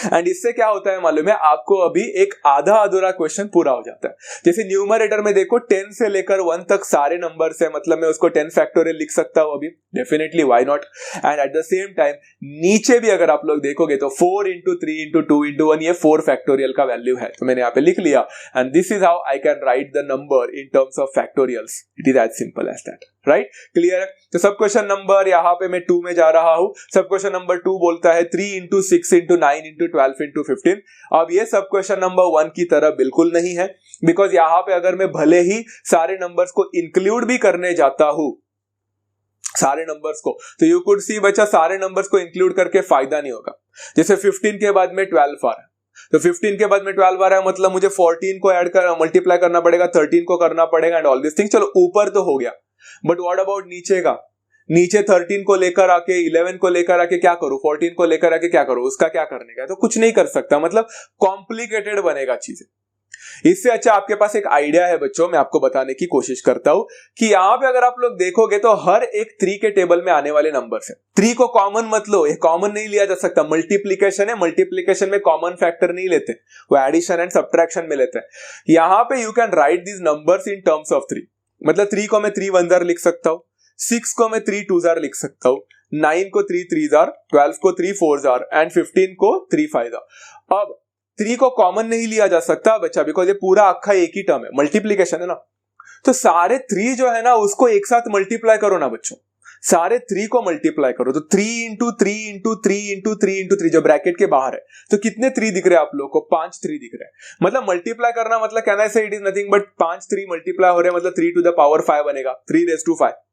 And इससे क्या होता है मालूम है आपको, अभी एक आधा अधूरा क्वेश्चन पूरा हो जाता है। जैसे न्यूमरेटर में देखो 10 से लेकर 1 तक सारे नंबर्स है, मतलब मैं उसको 10 फैक्टोरियल लिख सकता हूं अभी, definitely, why not. And at the same time नीचे भी अगर आप लोग देखोगे तो 4 इंटू 3 इंटू 2 इंटू 1, ये 4 फैक्टोरियल का वैल्यू है, तो मैंने यहाँ पे लिख लिया। And this is how I can write the number in terms of factorials. It is as simple as that, right? Clear है? तो सब क्वेश्चन नंबर यहाँ पे मैं 2 में जा रहा हूं। सब क्वेश्चन नंबर 2 बोलता है 3 इंटू 6 इंटू 9 इंटू 12 इंटू 15। अब ये सब क्वेश्चन नंबर 1 की तरह बिल्कुल नहीं है, बिकॉज यहाँ पे अगर मैं भले ही सारे नंबर्स को इंक्लूड भी करने जाता हूं, सारे नंबर्स को, तो यू कुड सी बच्चा सारे नंबर्स को इंक्लूड करके फायदा नहीं होगा। जैसे 15 के बाद में 12 आ रहा है, तो 15 के बाद में 12 आ रहा है, मतलब मुझे 14 को ऐड कर मल्टीप्लाई करना पड़ेगा, 13 को करना पड़ेगा, एंड ऑल दिस थिंग। चलो ऊपर तो हो गया, बट व्हाट अबाउट नीचे का? नीचे 13 को लेकर आके 11 को लेकर आके क्या करूं, 14 को लेकर आके क्या करूं, उसका क्या करने का है, तो कुछ नहीं कर सकता, मतलब कॉम्प्लिकेटेड बनेगा चीजें। इससे अच्छा आपके पास एक आइडिया है बच्चों, मैं आपको बताने की कोशिश करता हूं कि यहां पे अगर आप लोग देखोगे तो हर एक 3 के टेबल में आने वाले नंबर्स है। 3 को कॉमन मत लो, ये कॉमन नहीं लिया जा सकता, मल्टीप्लीकेशन है, मल्टीप्लीकेशन में कॉमन फैक्टर नहीं लेते, वो एडिशन एंड सब्ट्रैक्शन में लेते हैं। यहां पे you can write these numbers in terms of 3, मतलब 3 को मैं 3 1 जार लिख सकता हूं, 6 को मैं 3 2 जार लिख सकता हूं, 9 को 3 3 जार, 12 को 3 4 जार एंड 15 को 3 5 जार। अब 3 को कॉमन नहीं लिया जा सकता बच्चा, बिकॉज ये पूरा अक्खा एक ही टर्म है, मल्टीप्लीकेशन है ना, तो सारे 3 जो है ना उसको एक साथ मल्टीप्लाई करो ना बच्चों, सारे 3 को मल्टीप्लाई करो, तो 3 इंटू 3 इंटू 3 इंटू 3 इंटू 3 जो ब्रैकेट के बाहर है, तो कितने 3 दिख रहे हैं आप लोगों को, 5 3 दिख रहे हैं। मतलब मल्टीप्लाई करना मतलब कैन आई से it is nothing but 5 3 multiply हो रहे हैं, मतलब 3 टू द पावर 5 बनेगा, 3 रेज़ टू 5,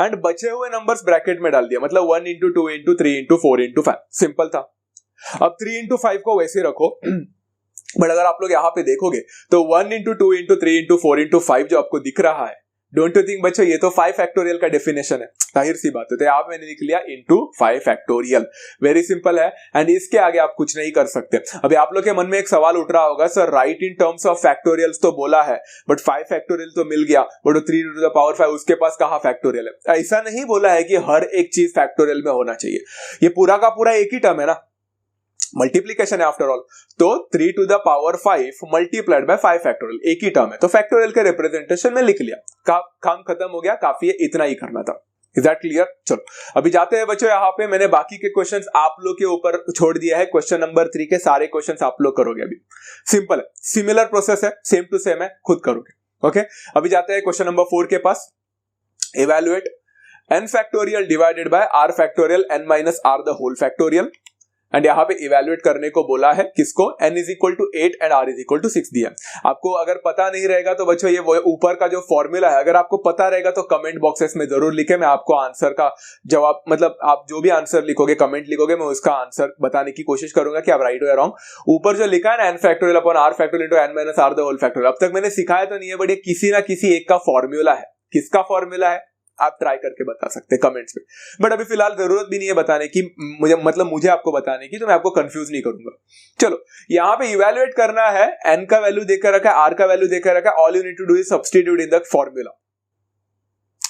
एंड बचे हुए नंबर्स ब्रैकेट में डाल दिया, मतलब 1 into 2 into 3 into 4 into 5, simple था। अब 3 इंटू 5 को वैसे रखो, बट अगर आप लोग यहां पे देखोगे तो 1 इंटू 2 इंटू 3 इंटू 4 इंटू 5 जो आपको दिख रहा है, डोंट यू थिंक बच्चों ये तो 5 फैक्टोरियल का डेफिनेशन है, जाहिर सी बात है, तो यहाँ पे मैंने लिख लिया इंटू 5 फैक्टोरियल, वेरी सिंपल है, एंड इसके आगे आप कुछ नहीं कर सकते। अभी आप लोग के मन में एक सवाल उठ रहा होगा, sir right in terms of factorials तो बोला है, बट 5 फैक्टोरियल तो मिल गया, बट 3 टू द पावर 5 उसके पास कहां फैक्टोरियल है? ऐसा नहीं बोला है कि हर एक चीज फैक्टोरियल में होना चाहिए, ये पूरा का पूरा एक ही टर्म है ना, मल्टीप्लीकेशन है आफ्टर ऑल, तो 3 to the power 5 multiplied by 5 factorial, एक ही टर्म है, तो फैक्टोरियल के रिप्रेजेंटेशन में लिख लिया, काम खत्म हो गया, काफी है, इतना ही करना था। Is that clear? चलो अभी जाते हैं बच्चों, यहाँ पे मैंने बाकी के क्वेश्चंस आप लोग के ऊपर छोड़ दिया है, क्वेश्चन नंबर 3 के सारे क्वेश्चंस आप लोग करोगे, अभी सिंपल है, सिमिलर प्रोसेस है, सेम टू सेम है, खुद करोगे। ओके, अभी जाते हैं क्वेश्चन नंबर 4 के पास, evaluate n factorial divided by r factorial n minus r the whole factorial, and यहाँ पे इवैल्यूएट करने को बोला है किसको, n is equal to 8 and r is equal to 6 दिया। आपको अगर पता नहीं रहेगा तो बच्चों ये वो ऊपर का जो फॉर्मूला है, अगर आपको पता रहेगा तो कमेंट बॉक्सेस में जरूर लिखे, मैं आपको आंसर का जवाब, मतलब आप जो भी आंसर लिखोगे, कमेंट लिखोगे, मैं उसका आंसर बताने की कोशिश करूंगा कि आप राइट हो या रॉन्ग। ऊपर जो लिखा है ना n factorial upon r factorial into n minus r the whole factorial, अब तक मैंने सिखाया तो नहीं है, बट ये किसी ना किसी एक का फॉर्मूला है, किसका फॉर्मूला है आप ट्राई करके बता सकते हैं कमेंट्स में, बट अभी फिलहाल जरूरत भी नहीं है बताने की, मुझे आपको बताने की, तो मैं आपको कंफ्यूज नहीं करूंगा। चलो यहाँ पे इवैल्यूएट करना है, n का वैल्यू देकर रखा है, r का वैल्यू देकर रखा है, all you need to do is substitute in the formula,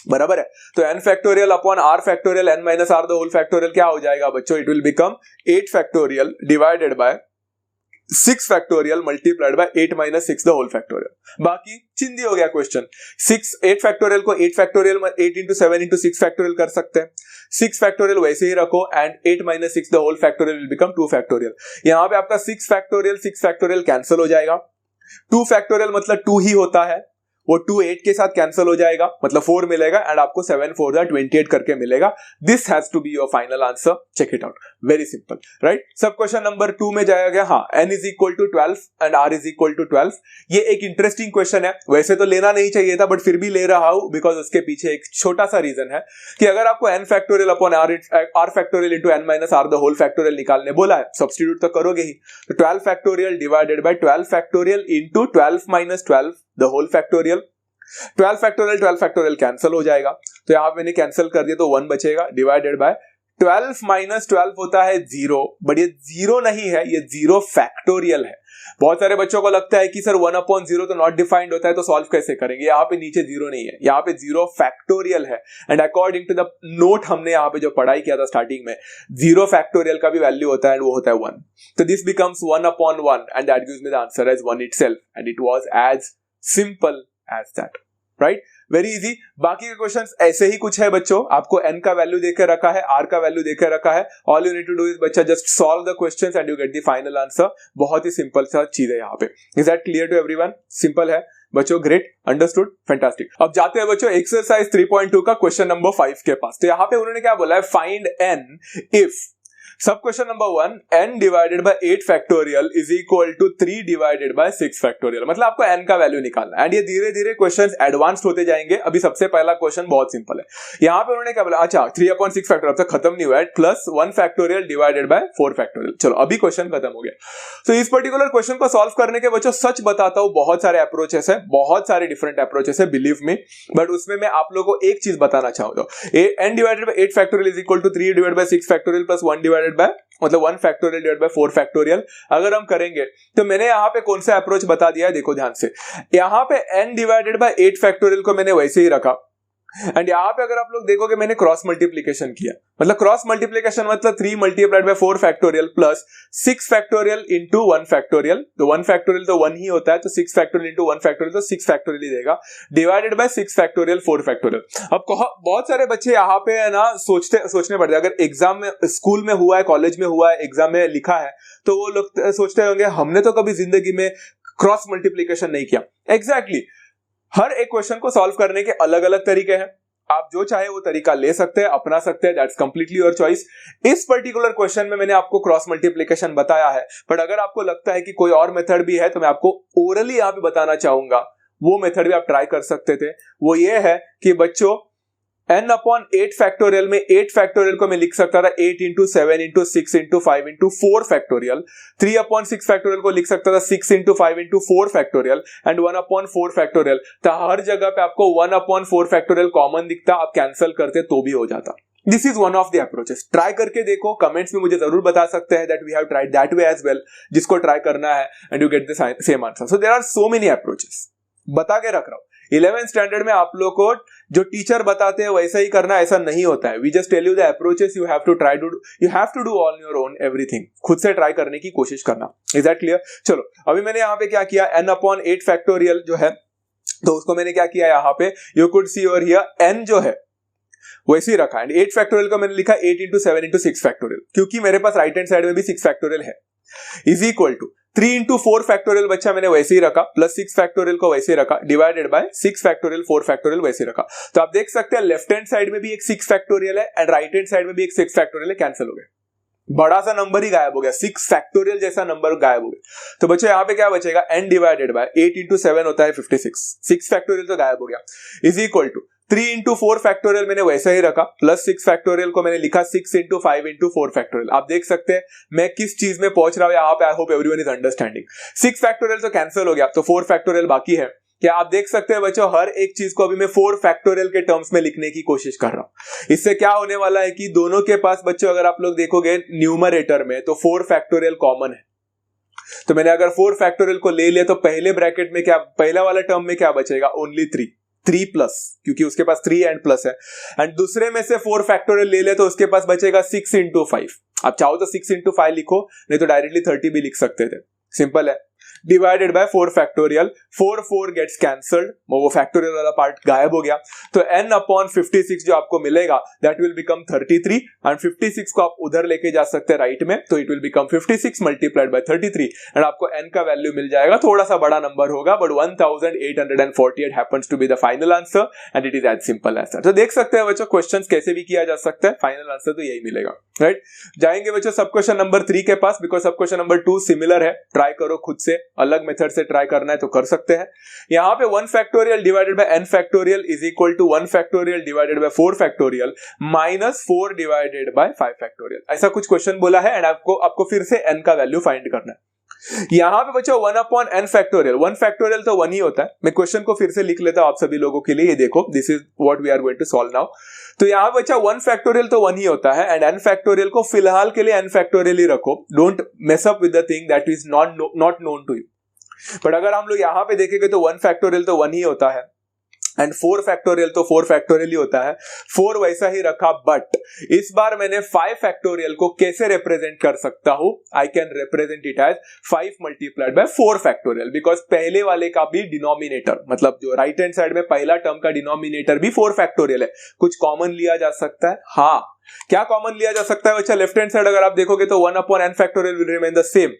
बराबर है। तो n factorial upon r factorial n minus r the whole factorial क्या हो जाएगा बच्चों, it will become 8 factorial divided by 6 factorial multiplied by 8 minus 6 the whole factorial, बाकी चिंदी हो गया क्वेश्चन। 8 फैक्टोरियल को 8 फैक्टोरियल 8 इंटू 7 इंटू 6 फैक्टोरियल कर सकते हैं, 6 फैक्टोरियल वैसे ही रखो, and 8 minus 6 the whole factorial will become 2 factorial. यहां पे आपका 6 फैक्टोरियल कैंसिल हो जाएगा, 2 फैक्टोरियल मतलब 2 ही होता है, वो 2 8 के साथ कैंसिल हो जाएगा, मतलब 4 मिलेगा, एंड आपको 7 4 28 करके मिलेगा। This has to be your final answer, check it out, very simple, right. सब क्वेश्चन नंबर 2 में जाएगा, हाँ, n is equal to 12 and r is equal to 12। ये एक इंटरेस्टिंग क्वेश्चन है, वैसे तो लेना नहीं चाहिए था, बट फिर भी ले रहा हूं, बिकॉज उसके पीछे एक छोटा सा रीजन है कि अगर आपको n factorial upon r factorial into n minus r the whole factorial निकालने बोला है, सब्स्टिट्यूट तो करोगे ही, तो 12 factorial divided by 12 factorial into 12 minus 12 the whole factorial, 12 factorial cancel हो जाएगा, तो यहां मैंने कैंसिल कर दिया, तो 1 बचेगा, डिवाइडेड बाय 12 माइनस 12 होता है 0, बट ये 0 नहीं है, ये 0 फैक्टोरियल है। बहुत सारे बच्चों को लगता है कि सर 1 अपॉन 0 तो नॉट डिफाइंड होता है, तो सॉल्व कैसे करेंगे, यहाँ पे नीचे 0 नहीं है, यहाँ पे 0 फैक्टोरियल है, and according to the note हमने यहाँ पे जो पढ़ाई किया था स्टार्टिंग में, 0 फैक्टोरियल का भी वैल्यू होता है, वो होता है 1, तो this becomes 1 upon 1 and that gives me the answer as 1 itself, and it was as simple as that, right, very easy. बाकी के क्वेश्चंस ऐसे ही कुछ है बच्चों, आपको n का वैल्यू देकर रखा है, r का वैल्यू देकर रखा है, all you need to do is बच्चा just solve the questions and you get the final answer, बहुत ही सिंपल सा चीज है यहाँ पे। Is that clear to everyone? Simple है बच्चों, ग्रेट, अंडरस्टूड, फैंटास्टिक। अब जाते हैं बच्चों एक्सरसाइज 3.2 का क्वेश्चन नंबर 5 के पास। तो यहाँ पे उन्होंने क्या बोला है, फाइंड n इफ सब question number 1, n divided by 8 factorial is equal to 3 divided by 6 factorial. मतलब आपको n का वैल्यू निकालना है एंड ये धीरे धीरे क्वेश्चंस एडवांस्ड होते जाएंगे। अभी सबसे पहला क्वेश्चन बहुत सिंपल है। यहाँ पे उन्होंने क्या बोला, अच्छा 3/6 फैक्टोरियल अब तक खत्म नहीं हुआ है, plus 1 factorial divided by 4 factorial. चलो अभी क्वेश्चन खत्म हो गया। तो इस पर्टिकुलर क्वेश्चन को सॉल्व करने के बच्चों सच बताता हूँ बहुत सारे अप्रोचेस है, बहुत सारे डिफरेंट अप्रोचेस है, बिलीव मी। बट उसमें मैं आप लोगों को एक चीज बताना चाहूंगा, n divided by 8 factorial is equal to 3 divided by 6 factorial plus 1 divided by, मतलब 1 फैक्टोरियल डिवाइडेड बाय 4 फैक्टोरियल। अगर हम करेंगे तो मैंने यहाँ पे कौन सा अप्रोच बता दिया है, देखो ध्यान से। यहाँ पे n डिवाइडेड बाय 8 फैक्टोरियल को मैंने वैसे ही रखा एंड यहाँ पे अगर आप लोग देखोगे मैंने क्रॉस मल्टीप्लीकेशन किया। मतलब क्रॉस मल्टीप्लीकेशन मतलब 3 multiplied by 4 factorial plus 6 factorial into 1 factorial. तो 1 फैक्टोरियल तो 1 ही होता है, तो 6 फैक्टोरियल इंटू 1 फैक्टोरियल तो 6 फैक्टोरियल ही देगा, डिवाइडेड बाय 6 फैक्टोरियल 4 फैक्टोरियल। अब बहुत सारे बच्चे यहाँ पे है ना सोचने पड़ते हैं, अगर एग्जाम में स्कूल में हुआ है, कॉलेज में हुआ है, एग्जाम में लिखा है, तो वो लोग सोचते होंगे हमने तो कभी जिंदगी में क्रॉस मल्टीप्लीकेशन नहीं किया। एग्जैक्टली हर एक क्वेश्चन को सॉल्व करने के अलग अलग तरीके हैं, आप जो चाहे वो तरीका ले सकते हैं, अपना सकते हैं, दैट्स कंप्लीटली योर चॉइस। इस पर्टिकुलर क्वेश्चन में मैंने आपको क्रॉस मल्टीप्लिकेशन बताया है, बट अगर आपको लगता है कि कोई और मेथड भी है तो मैं आपको ओरली यहाँ पे बताना चाहूंगा, वो मेथड भी आप ट्राई कर सकते थे। वो ये है कि बच्चों n अपॉन 8 फैक्टोरियल में 8 फैक्टोरियल को मैं लिख सकता था 8 into 7 into 6 into 5 into 4 factorial. 3 upon 6 factorial को लिख सकता था 6 into 5 into 4 factorial and 1 upon 4 factorial. तो हर जगह पे आपको 1 अपॉन 4 फैक्टोरियल कॉमन दिखता, आप कैंसिल करते तो भी हो जाता। This is one of the approaches, try करके देखो, कमेंट्स में मुझे जरूर बता सकते हैं that we have tried that way as well, जिसको ट्राई करना है and you get the same answer. So there are so many approaches, बता के रख रहा हूं। 11th स्टैंडर्ड में आप लोग को जो टीचर बताते हैं वैसा ही करना, ऐसा नहीं होता है। We just tell you the approaches, you have to try to, you have to do on your own everything, खुद से ट्राई करने की कोशिश करना। Is that clear? चलो अभी मैंने यहाँ पे क्या किया, n अपॉन 8 फैक्टोरियल जो है, तो उसको मैंने क्या किया यहाँ पे, you could see over here n जो है वैसे ही रखा एंड 8 फैक्टोरियल को मैंने लिखा 8 इंटू 7 इंटू 6 फैक्टोरियल, क्योंकि मेरे पास राइट हैंड साइड में भी 6 फैक्टोरियल है, is equal to 3 into 4 factorial बच्चा मैंने वैसे ही रखा, प्लस 6 फैक्टोरियल को वैसे ही रखा, डिवाइडेड बाय 6 फैक्टोरियल 4 फैक्टोरियल वैसे ही रखा। तो आप देख सकते हैं लेफ्ट हैंड साइड में भी एक 6 फैक्टोरियल है एंड राइट हैंड साइड में भी एक 6 फैक्टोरियल है, कैंसिल हो गए, बड़ा सा नंबर ही गायब हो गया, 6 फैक्टोरियल जैसा नंबर गायब हो गया। तो बच्चों यहाँ पे क्या बचेगा, n डिवाइडेड बाय 8 इंटू 7 होता है 56, 6 फैक्टोरियल तो गायब हो गया, is equal to 3 into 4 factorial मैंने वैसा ही रखा, प्लस 6 फैक्टोरियल को मैंने लिखा 6 इंटू 5 इंटू 4 फैक्टोरियल। आप देख सकते हैं मैं किस चीज में पहुंच रहा हूं यहाँ पे, I hope everyone is understanding. 6 factorial तो कैंसिल हो गया, तो 4 फैक्टोरियल बाकी है। क्या आप देख सकते हैं बच्चों, हर एक चीज को अभी मैं 4 फैक्टोरियल के टर्म्स में लिखने की कोशिश कर रहा हूं। इससे क्या होने वाला है कि दोनों के पास बच्चों, अगर आप लोग देखोगे न्यूमरेटर में तो 4 फैक्टोरियल कॉमन है। तो मैंने अगर 4 फैक्टोरियल को ले लिया तो पहले ब्रैकेट में क्या, पहला वाला टर्म में क्या बचेगा, ओनली 3 प्लस, क्योंकि उसके पास 3 एंड प्लस है, एंड दूसरे में से 4 फैक्टोरियल ले ले तो उसके पास बचेगा 6 इंटू 5। आप चाहो तो 6 इंटू 5 लिखो, नहीं तो डायरेक्टली 30 भी लिख सकते थे, सिंपल है। Divided by 4 factorial, 4 gets cancelled, वो फैक्टोरियल वाला पार्ट गायब हो गया। तो n अपॉन 56 जो आपको मिलेगा दैट विल बिकम 33 एंड 56 को आप उधर लेके जा सकते हैं राइट में, तो it will become 56 multiplied by 33 and आपको n का वैल्यू मिल जाएगा, थोड़ा सा बड़ा नंबर होगा but 1848 happens to be the final answer and it is as simple as that. तो देख सकते हैं बच्चों क्वेश्चंस कैसे भी किया जा सकता है, फाइनल आंसर तो यही मिलेगा, राइट। जाएंगे बच्चों सब क्वेश्चन नंबर 3 के पास, बिकॉज सब क्वेश्चन नंबर 2 सिमिलर है, ट्राई करो खुद से, अलग मेथड से ट्राई करना है तो कर सकते हैं। यहां पे 1 factorial divided by n factorial is equal to 1 factorial divided by 4 factorial minus 4 divided by 5 factorial, ऐसा कुछ क्वेश्चन बोला है एंड आपको फिर से n का वैल्यू फाइंड करना है। यहां पे बच्चों 1 अपॉन n फैक्टोरियल, 1 फैक्टोरियल तो 1 ही होता है। मैं क्वेश्चन को फिर से लिख लेता हूं आप सभी लोगों के लिए, ये देखो this is what we are going to solve now. तो यहां बच्चा 1 फैक्टोरियल तो 1 ही होता है एंड n फैक्टोरियल को फिलहाल के लिए n फैक्टोरियल ही रखो, don't mess up with the thing that is not known to you. But अगर हम लोग यहां पे देखेंगे तो 1 फैक्टोरियल तो 1 ही होता है एंड 4 फैक्टोरियल तो 4 फैक्टोरियल ही होता है, 4 वैसा ही रखा। बट इस बार मैंने 5 फैक्टोरियल को कैसे रिप्रेजेंट कर सकता हूं, I can represent it as 5 multiplied by 4 factorial, because पहले वाले का भी डिनोमिनेटर, मतलब जो राइट हैंड साइड में पहला टर्म का डिनोमिनेटर भी 4 फैक्टोरियल है। कुछ कॉमन लिया जा सकता है, हाँ क्या कॉमन लिया जा सकता है बच्चा, लेफ्ट हैंड साइड अगर आप देखोगे तो 1 upon n factorial will remain the same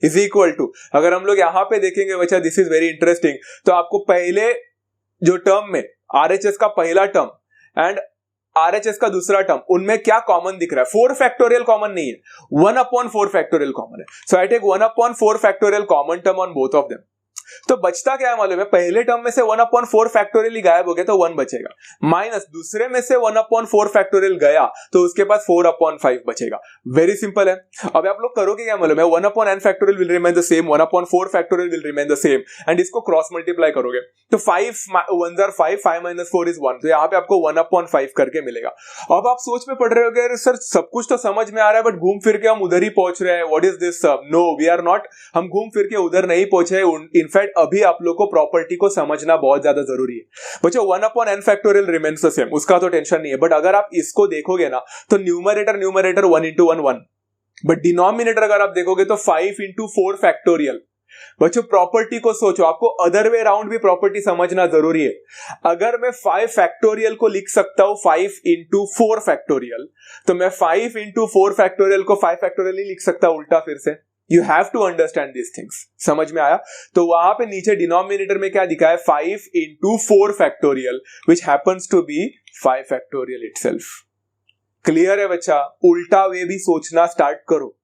is equal to, अगर हम लोग यहां पे देखेंगे बच्चा, दिस इज वेरी इंटरेस्टिंग, तो आपको पहले जो टर्म में RHS का पहला टर्म एंड RHS का दूसरा टर्म, उनमें क्या कॉमन दिख रहा है? 4 फैक्टोरियल कॉमन नहीं है, 1/4 फैक्टोरियल कॉमन है. So I take 1/4 factorial common term on both of them. तो बचता क्या है मालूम है? पहले टर्म में से 1/4 फैक्टोरियल ही गायब हो गया तो 1 बचेगा, माइनस दूसरे में से 1/4 फैक्टोरियल गया तो उसके पास 4/5 बचेगा. वेरी सिंपल है. अब आप लोग करोगे क्या मालूम है? 1/n factorial will remain the same, 1/4 factorial will remain the same, and इसको क्रॉस मल्टीप्लाई करोगे तो 5 1s are 5, 5 - 4 is 1. तो यहाँ पे आपको 1/5 करके मिलेगा. अब आप सोच में पड़ रहे हो कि सर सब कुछ तो समझ में आ रहा है बट घूम फिर के हम उधर ही पहुंच रहे हैं. What is this? No, we are not. हम घूम फिर के उधर नहीं पहुंचे. इनफैक्ट अभी आप लोग को प्रॉपर्टी को समझना बहुत ज्यादा जरूरी है. बच्चों 1/n factorial remains the same, उसका तो टेंशन नहीं है. बट अगर आप इसको देखोगे ना तो न्यूमरेटर 1 into 1 1, बट डिनोमिनेटर अगर आप देखोगे तो 5 into 4 फैक्टोरियल. बच्चों प्रॉपर्टी को सोचो, आपको अदर वे राउंड भी प्रॉपर्टी समझना जरूरी है. अगर मैं 5 फैक्टोरियल को लिख सकता हूं 5 into 4 फैक्टोरियल, तो मैं 5 into 4 फैक्टोरियल को 5 फैक्टोरियल नहीं लिख सकता उल्टा फिर से. You have to understand this things. समझ में आया? तो वहां पे नीचे डिनोमिनेटर में क्या दिखा है? 5 into 4 factorial which happens to be 5 factorial itself. Clear है बच्चा? उल्टा वे भी सोचना स्टार्ट करो.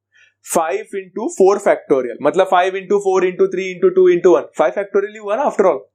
5 into 4 फैक्टोरियल मतलब 5 into 4 into 3 into 2 into 1, 5 factorial ही हुआ ना आफ्टर ऑल,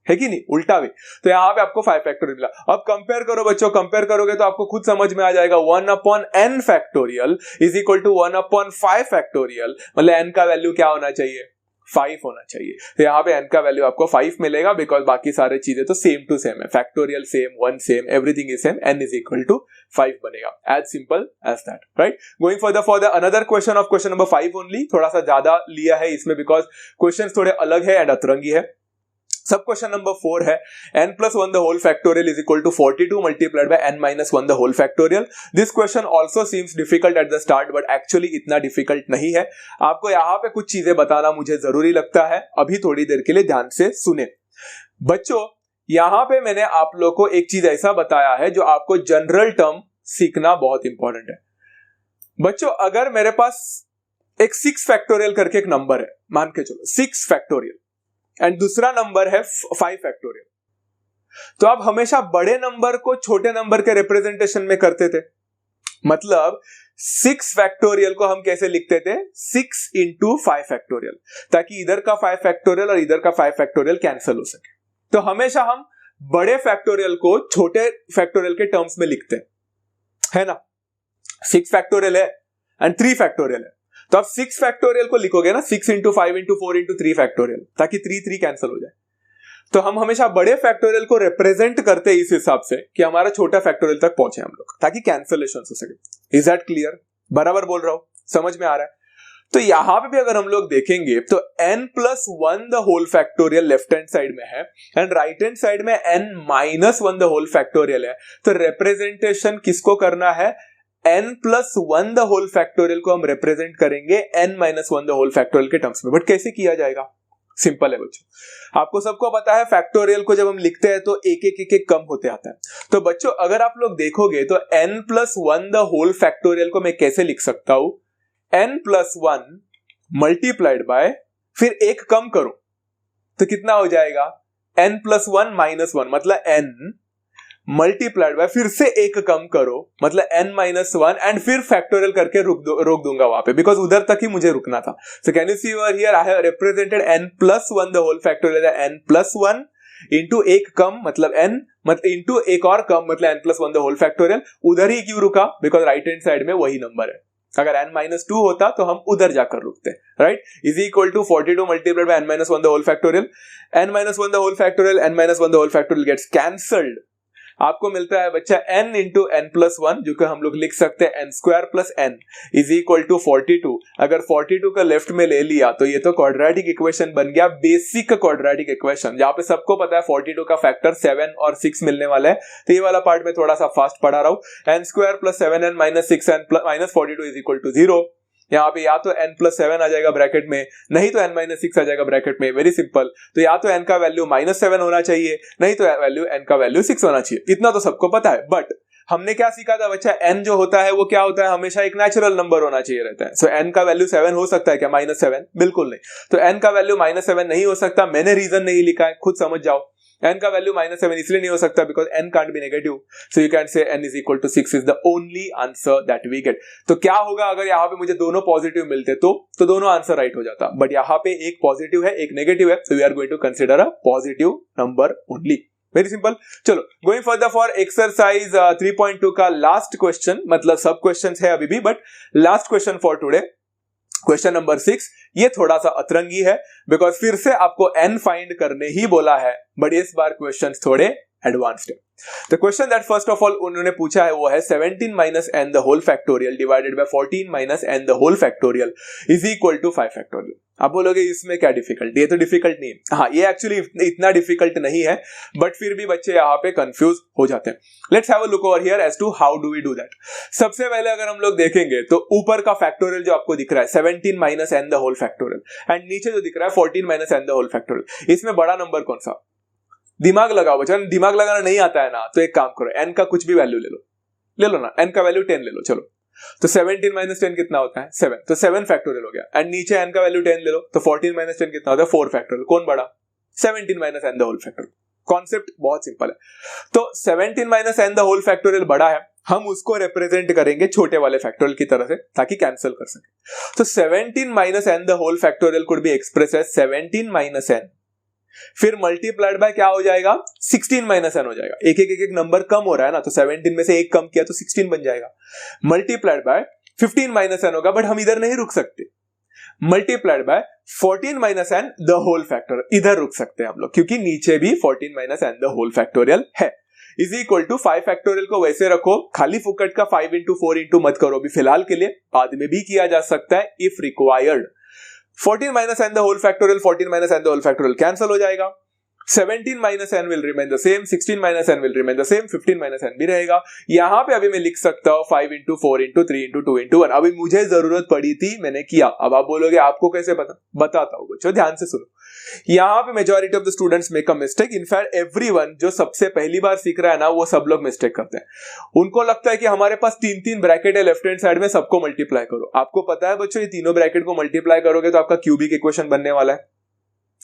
है कि नहीं? उल्टा भी. तो यहां पे आपको 5 फैक्टोरियल मिला. अब कंपेयर करो बच्चों, कंपेयर करोगे तो आपको खुद समझ में आ जाएगा. 1/n factorial is equal to 1/5 factorial, मतलब n का वैल्यू क्या होना चाहिए? 5 होना चाहिए. तो यहाँ पे n का वैल्यू आपको 5 मिलेगा बिकॉज बाकी सारे चीजें तो सेम टू सेम है. Factorial same, 1 same, everything is same. n is equal to 5 बनेगा. As simple as that, right? Going for the another question of question number 5 only. थोड़ा सा ज्यादा लिया है इसमें बिकॉज क्वेश्चन थोड़े अलग है एंड अतरंगी है. सब क्वेश्चन नंबर 4 है n+1 the whole factorial is equal to 42 multiplied by n-1 the whole factorial. This question also seems difficult at the start but actually इतना difficult नहीं है. आपको यहाँ पे कुछ चीजें बताना मुझे जरूरी लगता है. अभी थोड़ी देर के लिए ध्यान से सुने बच्चों. यहाँ पे मैंने आप लोग को एक चीज ऐसा बताया है जो आपको जनरल टर्म सीखना बहुत इंपॉर्टेंट है. बच्चों अगर मेरे पास एक 6 फैक्टोरियल करके एक नंबर है, मान के चलो 6 फैक्टोरियल, एंड दूसरा नंबर है 5 फैक्टोरियल, तो आप हमेशा बड़े नंबर को छोटे नंबर के रिप्रेजेंटेशन में करते थे. मतलब 6 फैक्टोरियल को हम कैसे लिखते थे? 6 into 5 फैक्टोरियल, ताकि इधर का 5 फैक्टोरियल और इधर का 5 फैक्टोरियल कैंसिल हो सके. तो हमेशा हम बड़े फैक्टोरियल को छोटे फैक्टोरियल के टर्म्स में लिखते हैं, है ना? 6 फैक्टोरियल है एंड 3 फैक्टोरियल है, तो आप 6 फैक्टोरियल को लिखोगे ना 6 into 5 into 4 into 3 फैक्टोरियल, ताकि 3 कैंसिल हो जाए. तो हम हमेशा बड़े फैक्टोरियल को रिप्रेजेंट करते हैं इस हिसाब से कि हमारा छोटा फैक्टोरियल तक पहुंचे हम लोग, ताकि कैंसिलेशन हो सके. Is that clear? बराबर बोल रहा हूं? समझ में आ रहा है? तो यहां पे भी अगर हम लोग देखेंगे तो n+1 the whole factorial left hand side में है एंड राइट हैंड साइड में n-1 the whole factorial है. तो रिप्रेजेंटेशन किसको करना है? n+1 the whole factorial को हम रिप्रेजेंट करेंगे n-1 the whole factorial के टर्म्स में. बट कैसे किया जाएगा? सिंपल है बच्चों. आपको सबको पता है फैक्टोरियल को जब हम लिखते हैं तो एक कम होते आता है. तो बच्चों अगर आप लोग देखोगे तो n+1 the whole factorial को मैं कैसे लिख सकता हूं? n+1 मल्टीप्लाइड बाय, फिर एक कम करो तो कितना हो जाएगा? n+1 - 1 मतलब n मल्टीप्लाइड बाय, फिर से एक कम करो मतलब n-1, एंड फिर फैक्टोरियल करके रोक दूंगा वहां पे बिकॉज उधर तक ही मुझे रुकना था. So can you see over here I have represented n+1 the whole factorial, n+1 into एक कम मतलब n इंटू एक और कम मतलब n+1 द होल फैक्टोरियल. उधर ही क्यों रुका? बिकॉज राइट हैंड साइड में वही नंबर है. अगर n-2 होता तो हम उधर जाकर रुकते, right? Is equal to 42 multiplied by n-1 the whole factorial. n-1 the whole factorial, n-1 the whole factorial gets cancelled. आपको मिलता है बच्चा n into n+1, जो कि हम लोग लिख सकते हैं n² + n is equal to 42. अगर 42 का लेफ्ट में ले लिया तो ये तो क्वाड्रेटिक इक्वेशन बन गया, बेसिक क्वाड्रेटिक इक्वेशन, जहां पे सबको पता है 42 का फैक्टर 7 और 6 मिलने वाला है. तो ये वाला पार्ट में थोड़ा सा फास्ट पढ़ा रहा हूं. n² + 7n - 6n - 42 is equal to 0. यहाँ पे या तो n+7 आ जाएगा ब्रैकेट में, नहीं तो n-6 आ जाएगा ब्रैकेट में. Very simple. तो या तो n का वैल्यू -7 होना चाहिए, नहीं तो n का वैल्यू 6 होना चाहिए. इतना तो सबको पता है. बट हमने क्या सीखा था बच्चा? n जो होता है वो क्या होता है? हमेशा एक नेचुरल नंबर होना चाहिए रहता है. सो n का वैल्यू 7 हो सकता है क्या? -7? बिल्कुल नहीं. तो n का वैल्यू -7 नहीं हो सकता. मैंने रीजन नहीं लिखा है, खुद समझ जाओ. n का वैल्यू -7 इसलिए नहीं हो सकता because n can't be negative, so you can say n is equal to 6 is the only answer that we get. तो क्या होगा अगर यहाँ पे मुझे दोनों पॉजिटिव मिलते तो दोनों आंसर राइट हो जाता, बट यहाँ पे एक पॉजिटिव है एक नेगेटिव है, so we are going to consider a positive number only. Very simple. चलो गोइंग फर्दर फॉर एक्सरसाइज 3.2 का लास्ट क्वेश्चन, मतलब सब क्वेश्चंस है अभी भी but last question for today, question number 6। ये थोड़ा सा अतरंगी है बिकॉज फिर से आपको n फाइंड करने ही बोला है, बट इस बार क्वेश्चंस थोड़े एडवांस्ड है। The question that first of all उन्होंने पूछा है वो है 17 minus n the whole factorial divided by 14 minus n the whole factorial is equal to 5 factorial. आप बोलोगे इसमें क्या डिफिकल्ट, ये तो डिफिकल्ट नहीं है। हाँ, ये एक्चुअली इतना डिफिकल्ट नहीं है, बट फिर भी बच्चे यहाँ पे कंफ्यूज हो जाते हैं। Let's have a look over here as to how do we do that. सबसे पहले अगर हम लोग देखेंगे तो ऊपर का फैक्टोरियल जो आपको दिख रहा है 17 minus n the whole factorial and नीचे जो दिख रहा है 14 minus n the whole factorial, इसमें बड़ा नंबर कौन सा? दिमाग लगाओ बच्चा, दिमाग लगाना नहीं आता है ना तो एक काम करो, n का कुछ भी वैल्यू ले लो ना, n का वैल्यू 10 ले लो। चलो तो 17 माइनस 10 कितना होता है? 7, तो 7 फैक्टोरियल हो गया। एंड नीचे n का वैल्यू 10 ले लो तो 14 माइनस 10 कितना होता है? 4 फैक्टोरियल। कौन बड़ा? 17 minus n the whole factorial. Concept बहुत सिंपल है। तो 17 minus n the whole factorial बड़ा है, हम उसको रिप्रेजेंट करेंगे छोटे वाले फैक्टोरियल की तरह से ताकि कैंसिल कर सके। तो 17 minus n the whole factorial could be express as 17 minus n, फिर मल्टीप्लाइड बाय क्या हो जाएगा? 16 माइनस n हो जाएगा। एक एक नंबर कम हो रहा है ना, तो 17 में से एक कम किया तो 16 बन जाएगा। मल्टीप्लाइड बाय 15 माइनस n होगा, बट हम इधर नहीं रुक सकते। Multiplied by 14 minus n the whole factorial, इधर रुक सकते हैं हम लोग क्योंकि नीचे भी 14 minus n the whole factorial है। इज इक्वल टू 5 फैक्टोरियल को वैसे रखो, खाली फुकट का 5 इंटू 4 इंटू मत करो अभी फिलहाल के लिए, बाद में भी किया जा सकता है if required. 14 minus n the whole factorial 14 minus n the whole factorial cancel हो जाएगा। 17 minus n will remain the same, 16 minus n will remain the same, 15 minus n भी रहेगा। यहां पे अभी मैं लिख सकता हूं 5 इंटू 4 इंटू 3 इंटू 2 इंटू 1। अभी मुझे जरूरत पड़ी थी, मैंने किया। अब आप बोलोगे आपको कैसे पता? बताता हूं बच्चों, ध्यान से सुनो। यहां पे majority of the students make a mistake. In fact everyone जो सबसे पहली बार सीख रहा है ना, वो सब लोग मिस्टेक करते हैं। उनको लगता है कि हमारे पास 3 ब्रैकेट है लेफ्ट हैंड साइड में, सबको मल्टीप्लाई करो। आपको पता है बच्चों, ये तीनों ब्रैकेट को मल्टीप्लाई करोगे तो आपका क्यूबिक इक्वेशन बनने वाला है,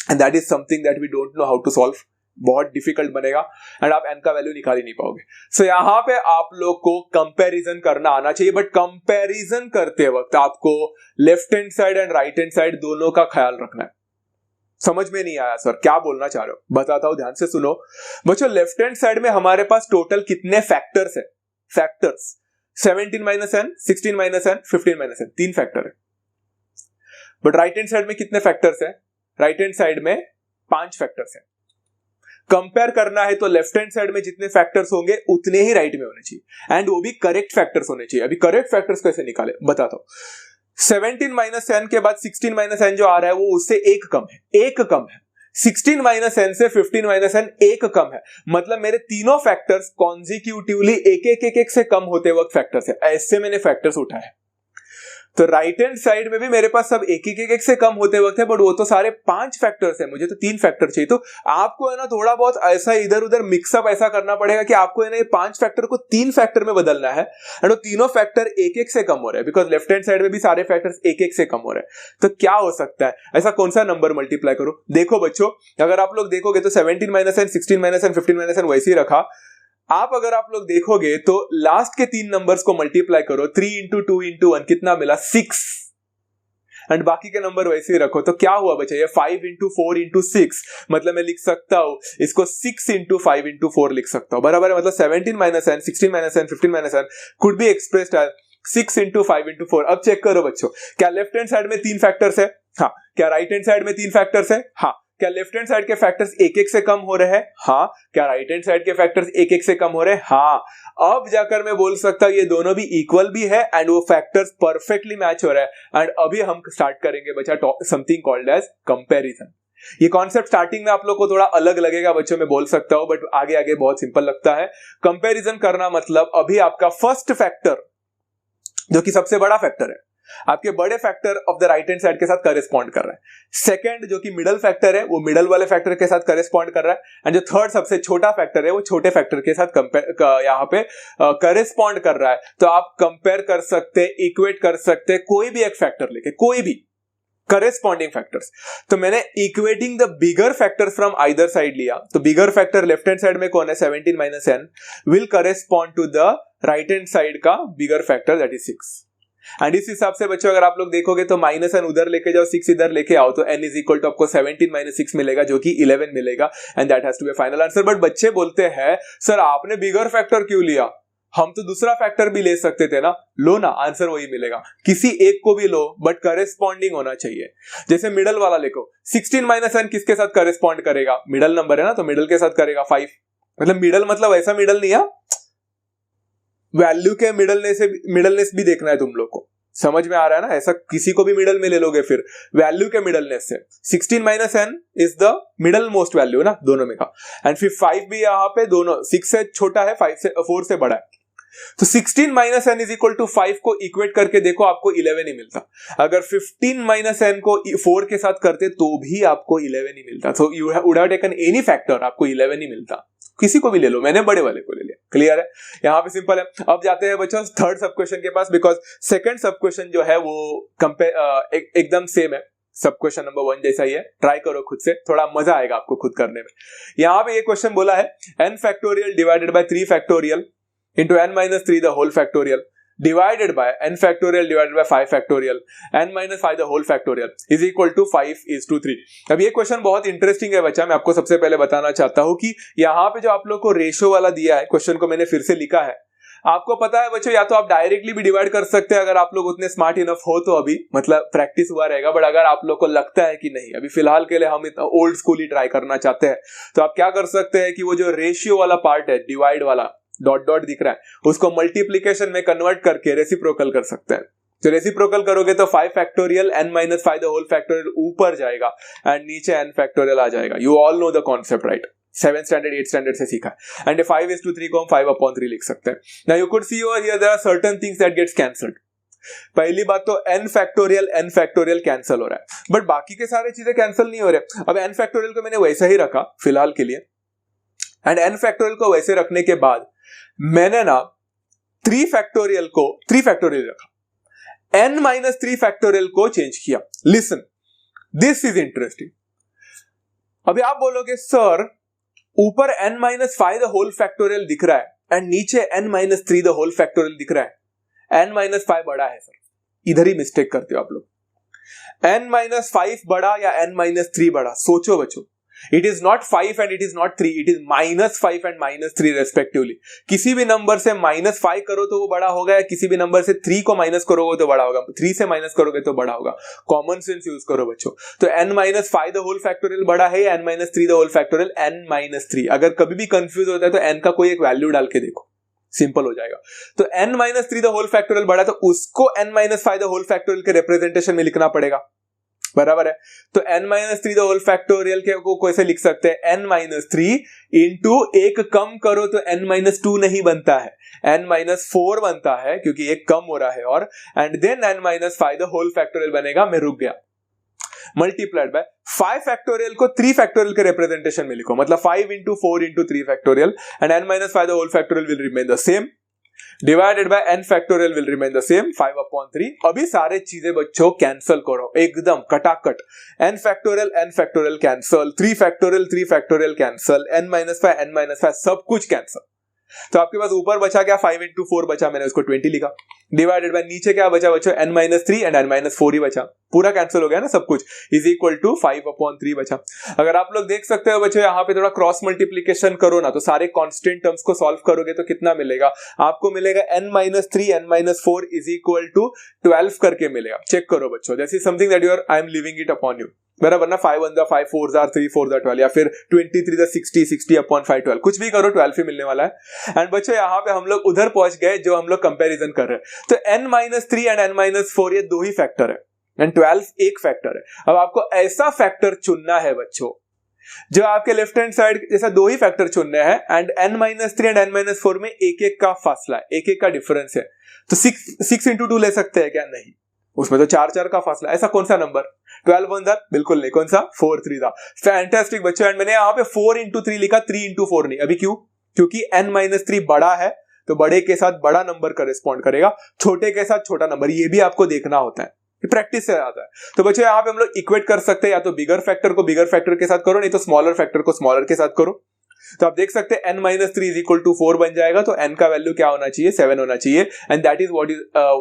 and that is something that we don't know how to solve. बहुत डिफिकल्ट बनेगा एंड आप n का वैल्यू निकाल ही नहीं पाओगे। सो यहां पे आप लोग को कंपैरिजन करना आना चाहिए, बट कंपैरिजन करते वक्त आपको left hand side and right hand side दोनों का ख्याल रखना है। समझ में नहीं आया सर, क्या बोलना चाह रहे हो? बताता हूं, ध्यान से सुनो बच्चों। लेफ्ट हैंड साइड में हमारे पास टोटल कितने फैक्टर्स है? Factors 17 minus n, 16 minus n, 15 minus n, 3 factor है। बट राइट हैंड साइड में कितने फैक्टर्स है? राइट हैंड साइड में 5 फैक्टर्स है। कंपेयर करना है तो लेफ्ट हैंड साइड में जितने फैक्टर्स होंगे उतने ही राइट में होने चाहिए, एंड वो भी करेक्ट फैक्टर्स होने चाहिए। अभी करेक्ट फैक्टर्स कैसे निकाले बताता हूं। 17 माइनस n के बाद 16 माइनस n जो आ रहा है वो उससे एक कम है, एक कम है। 16 माइनस n से 15 माइनस n एक कम है, मतलब मेरे तीनों फैक्टर्स कॉन्जिक्यूटिवली एक से कम होते वक्त फैक्टर्स है। ऐसे मैंने फैक्टर्स उठाए। तो राइट हैंड साइड में भी मेरे पास सब एक से कम होते वक्त है, बट वो तो सारे 5 फैक्टर्स है, मुझे तो 3 फैक्टर चाहिए। तो आपको है ना थोड़ा बहुत ऐसा इधर उधर मिक्सअप ऐसा करना पड़ेगा कि आपको है ना ये 5 फैक्टर को 3 फैक्टर में बदलना है, एंड वो तीनों फैक्टर एक से कम हो रहे हैं बिकॉज लेफ्ट हैंड साइड में भी सारे फैक्टर्स एक से कम हो रहे हैं। तो क्या हो सकता है ऐसा? कौन सा नंबर मल्टीप्लाई करो? देखो बच्चों, अगर आप लोग देखोगे तो 17 minus n, 16 minus n, 15 minus n वैसे ही रखा। आप अगर आप लोग देखोगे तो लास्ट के 3 नंबर्स को मल्टीप्लाई करो, 3 इंटू 2 इंटू 1 कितना मिला? 6, एंड बाकी के नंबर वैसे ही रखो। तो क्या हुआ बच्चा? ये 5 इंटू 4 इंटू 6, मतलब मैं लिख सकता हूं इसको 6 इंटू 5 इंटू 4 लिख सकता हूं, बराबर है। मतलब 17 minus n, 16 minus n, 15 minus n could be expressed as 6 into 5 into 4। अब चेक करो बच्चों, क्या लेफ्ट हैंड साइड में 3 फैक्टर्स है? हाँ। क्या राइट हैंड साइड में 3 फैक्टर्स है? हाँ। क्या लेफ्ट हैंड साइड के फैक्टर्स एक से कम हो रहे हैं? हाँ। क्या राइट हैंड साइड के फैक्टर्स एक से कम हो रहे हैं? हाँ। अब जाकर मैं बोल सकता हूं ये दोनों भी इक्वल भी है एंड वो फैक्टर्स परफेक्टली मैच हो रहा है। एंड अभी हम स्टार्ट करेंगे बच्चा समथिंग कॉल्ड एज कंपैरिजन। ये कॉन्सेप्ट स्टार्टिंग में आप लोग को थोड़ा अलग लगेगा बच्चों, मैं बोल सकता हूं, बट आगे आगे बहुत सिंपल लगता है। कंपैरिजन करना मतलब अभी आपका फर्स्ट फैक्टर जो कि सबसे बड़ा फैक्टर है, आपके बड़े factor of the right hand side के साथ करेस्पॉन्ड कर रहा है। सेकंड जो कि मिडल फैक्टर है, वो मिडल वाले फैक्टर के साथ करेस्पॉन्ड कर रहा है, एंड जो थर्ड सबसे छोटा फैक्टर है वो छोटे फैक्टर के साथ यहाँ पे करेस्पॉन्ड कर रहा है। तो आप कंपेयर कर सकते, इक्वेट कर सकते कोई भी एक फैक्टर लेके, कोई भी करेस्पॉन्डिंग फैक्टर्स। तो मैंने equating the bigger factors from either side लिया, तो bigger factor left hand side में कौन है 17 minus n will correspond to the right hand side का bigger factor that is 6। And इस हिसाब से बच्चों अगर आप लोग देखोगे तो माइनस n उधर लेके जाओ 6 इधर लेके आओ तो n इज इक्वल टू आपको 17 माइनस 6 मिलेगा जो कि 11 मिलेगा and that has to be final answer. But बच्चे बोलते हैं सर आपने बिगर फैक्टर क्यों लिया, हम तो दूसरा फैक्टर भी ले सकते थे ना। लो ना, आंसर वही मिलेगा, किसी एक को भी लो बट करेस्पॉन्डिंग होना चाहिए। जैसे मिडल वाला देखो 16 माइनस n किसके साथ करेस्पॉन्ड करेगा, मिडल नंबर है ना तो मिडल के साथ करेगा 5। मतलब मिडल मतलब ऐसा मिडल नहीं है, वैल्यू के मिडलनेस भी देखना है तुम लोग को, समझ में आ रहा है ना। ऐसा किसी को भी मिडल में ले लोगे फिर वैल्यू के मिडलनेस से 16 minus n is the middle most value ना दोनों में का। एंड फिर 5 भी यहाँ पे दोनों 6 से छोटा है 4 से बड़ा है। तो 16 minus n is equal to 5 को इक्वेट करके देखो आपको 11 ही मिलता। अगर 15 माइनस n को 4 के साथ करते तो भी आपको 11 ही मिलता। So you would have taken any factor, आपको 11 ही मिलता। किसी को भी ले लो, मैंने बड़े वाले को ले लिया। क्लियर है, यहाँ पे सिंपल है। अब जाते हैं बच्चों थर्ड सब क्वेश्चन के पास, बिकॉज सेकंड सब क्वेश्चन जो है वो एकदम सेम है, सब क्वेश्चन नंबर 1 जैसा ही है। ट्राई करो खुद से, थोड़ा मजा आएगा आपको खुद करने में। यहाँ पे ये क्वेश्चन बोला है n factorial divided bye 3 factorial into n minus 3 the whole factorial divided by n factorial divided by 5 factorial n minus 5 the whole factorial is equal to 5:3। अब ये क्वेश्चन बहुत इंटरेस्टिंग है बच्चा। मैं आपको सबसे पहले बताना चाहता हूं कि यहाँ पे जो आप लोग को रेशो वाला दिया है क्वेश्चन को मैंने फिर से लिखा है। आपको पता है बच्चों, या तो आप डायरेक्टली भी डिवाइड कर सकते हैं अगर आप लोग उतने स्मार्ट इनफ हो तो, अभी मतलब प्रैक्टिस हुआ रहेगा। बट अगर आप लोग को लगता है कि नहीं अभी फिलहाल के लिए हम इतना ओल्ड स्कूल ही ट्राई करना चाहते हैं, तो आप क्या कर सकते हैं कि वो जो रेशियो वाला पार्ट है, डिवाइड वाला डॉट डॉट दिख रहा है, उसको मल्टीप्लीकेशन में कन्वर्ट करके रेसिप्रोकल कर सकते हैं। तो रेसिप्रोकल करोगे तो 5 factorial n minus 5 the whole factorial ऊपर जाएगा एंड नीचे n फैक्टोरियल आ जाएगा। You all know the concept right, 7th standard 8th standard से सीखा है। एंड 5:3 को हम 5/3 लिख सकते हैं। Now you could see over here there are certain things that gets cancelled. पहली बात तो n फैक्टोरियल कैंसिल हो रहा है, बट बाकी के सारे चीजें कैंसिल नहीं हो रहे। अब n फैक्टोरियल को मैंने वैसा ही रखा फिलहाल के लिए, एंड n फैक्टोरियल को वैसे रखने के बाद मैंने ना 3 फैक्टोरियल रखा, n माइनस 3 फैक्टोरियल को चेंज किया। Listen, this is interesting. अभी आप बोलोगे सर ऊपर n minus 5 the whole factorial दिख रहा है एंड नीचे n minus 3 the whole factorial दिख रहा है, n माइनस 5 बड़ा है सर। इधर ही मिस्टेक करते हो आप लोग, n माइनस 5 बड़ा या n माइनस 3 बड़ा। सोचो बच्चों, it is not 5 and it is not 3, it is minus 5 and minus 3 respectively. किसी भी नंबर से माइनस 5 करो तो वो बड़ा होगा, या किसी भी नंबर से 3 को माइनस करोगे तो बड़ा होगा, 3 से माइनस करोगे तो बड़ा होगा। कॉमन सेंस यूज करो बच्चों। तो n minus 5 the whole factorial बड़ा है या n minus 3 the whole factorial, n minus 3। अगर कभी भी कंफ्यूज होता है तो n का कोई एक वैल्यू डाल के देखो, सिंपल हो जाएगा। तो n minus 3 the whole factorial बड़ा है तो उसको n minus 5 the whole factorial के रिप्रेजेंटेशन में लिखना पड़ेगा, बराबर है। तो n minus 3 the whole factorial के को कैसे लिख सकते हैं, n माइनस 3 इंटू एक कम करो तो n माइनस 2 नहीं बनता है, n माइनस 4 बनता है क्योंकि एक कम हो रहा है, और and then n minus 5 the whole factorial बनेगा। मैं रुक गया। मल्टीप्लाइड बाय 5 फैक्टोरियल को 3 फैक्टोरियल के रिप्रेजेंटेशन में लिखो, मतलब 5 into 4 into 3 factorial and n minus 5 the whole factorial will remain the same, divided by n factorial will remain the same 5/3। अभी सारे चीजें बच्चों कैंसिल करो एकदम कटाकट। n factorial cancel, 3 factorial cancel, n minus 5 सब कुछ कैंसिल। तो आपके पास ऊपर बचा क्या, 5 इंटू 4 बचा, मैंने उसको 20 लिखा। डिवाइडेड बाय नीचे क्या बचा बच्चों, n minus 3 and n minus 4 ही बचा, पूरा कैंसिल हो गया ना सब कुछ, इज इक्वल टू 5/3 बचा। अगर आप लोग देख सकते हो बच्चों यहाँ पे थोड़ा क्रॉस मल्टीप्लीकेशन करो ना, तो सारे कांस्टेंट टर्म्स को सॉल्व करोगे तो कितना मिलेगा आपको, मिलेगा n minus 3 n minus 4 is equal to 12 करके मिलेगा। चेक करो बच्चों, this is something that I am leaving it upon you, बराबर ना। 5 1 5 4 3 4 12 या फिर 23 60 अपॉन 5 12, कुछ भी करो 12 ही मिलने वाला है। एंड बच्चों यहाँ पे हम लोग उधर पहुंच गए जो हम लोग कंपैरिजन कर रहे हैं। तो n minus 3 and n minus 4 ये 2 ही फैक्टर है एंड 12 एक फैक्टर है। अब आपको ऐसा फैक्टर चुनना है बच्चों जो आपके लेफ्ट हैंड साइड जैसा 2 ही फैक्टर चुनने हैं, and n minus 3 and n minus 4 में एक का फासला है, एक का डिफरेंस है। तो 6 इंटू 2 ले सकते हैं क्या, नहीं, उसमें तो 4 का फासला। ऐसा कौन सा नंबर, 12 1 था, बिल्कुल नहीं, कौन सा 4 3 था। फैंटास्टिक बच्चों, एंड मैंने यहाँ पे 4 इंटू 3 लिखा, 3 इंटू 4 नहीं। अभी क्यों, क्योंकि n माइनस 3 बड़ा है तो बड़े के साथ बड़ा नंबर करेस्पॉन्ड करेगा, छोटे के साथ छोटा नंबर, ये भी आपको देखना होता है। प्रैक्टिस से आता है। तो बच्चों यहाँ पे हम लोग इक्वेट कर सकते हैं, या तो बिगर फैक्टर को बिगर फैक्टर के साथ करो, नहीं तो स्मॉलर फैक्टर को स्मॉलर के साथ करो। तो आप देख सकते हैं n-3 इज इक्वल टू 4 बन जाएगा, तो n का वैल्यू क्या होना चाहिए, 7 होना चाहिए, and that is what is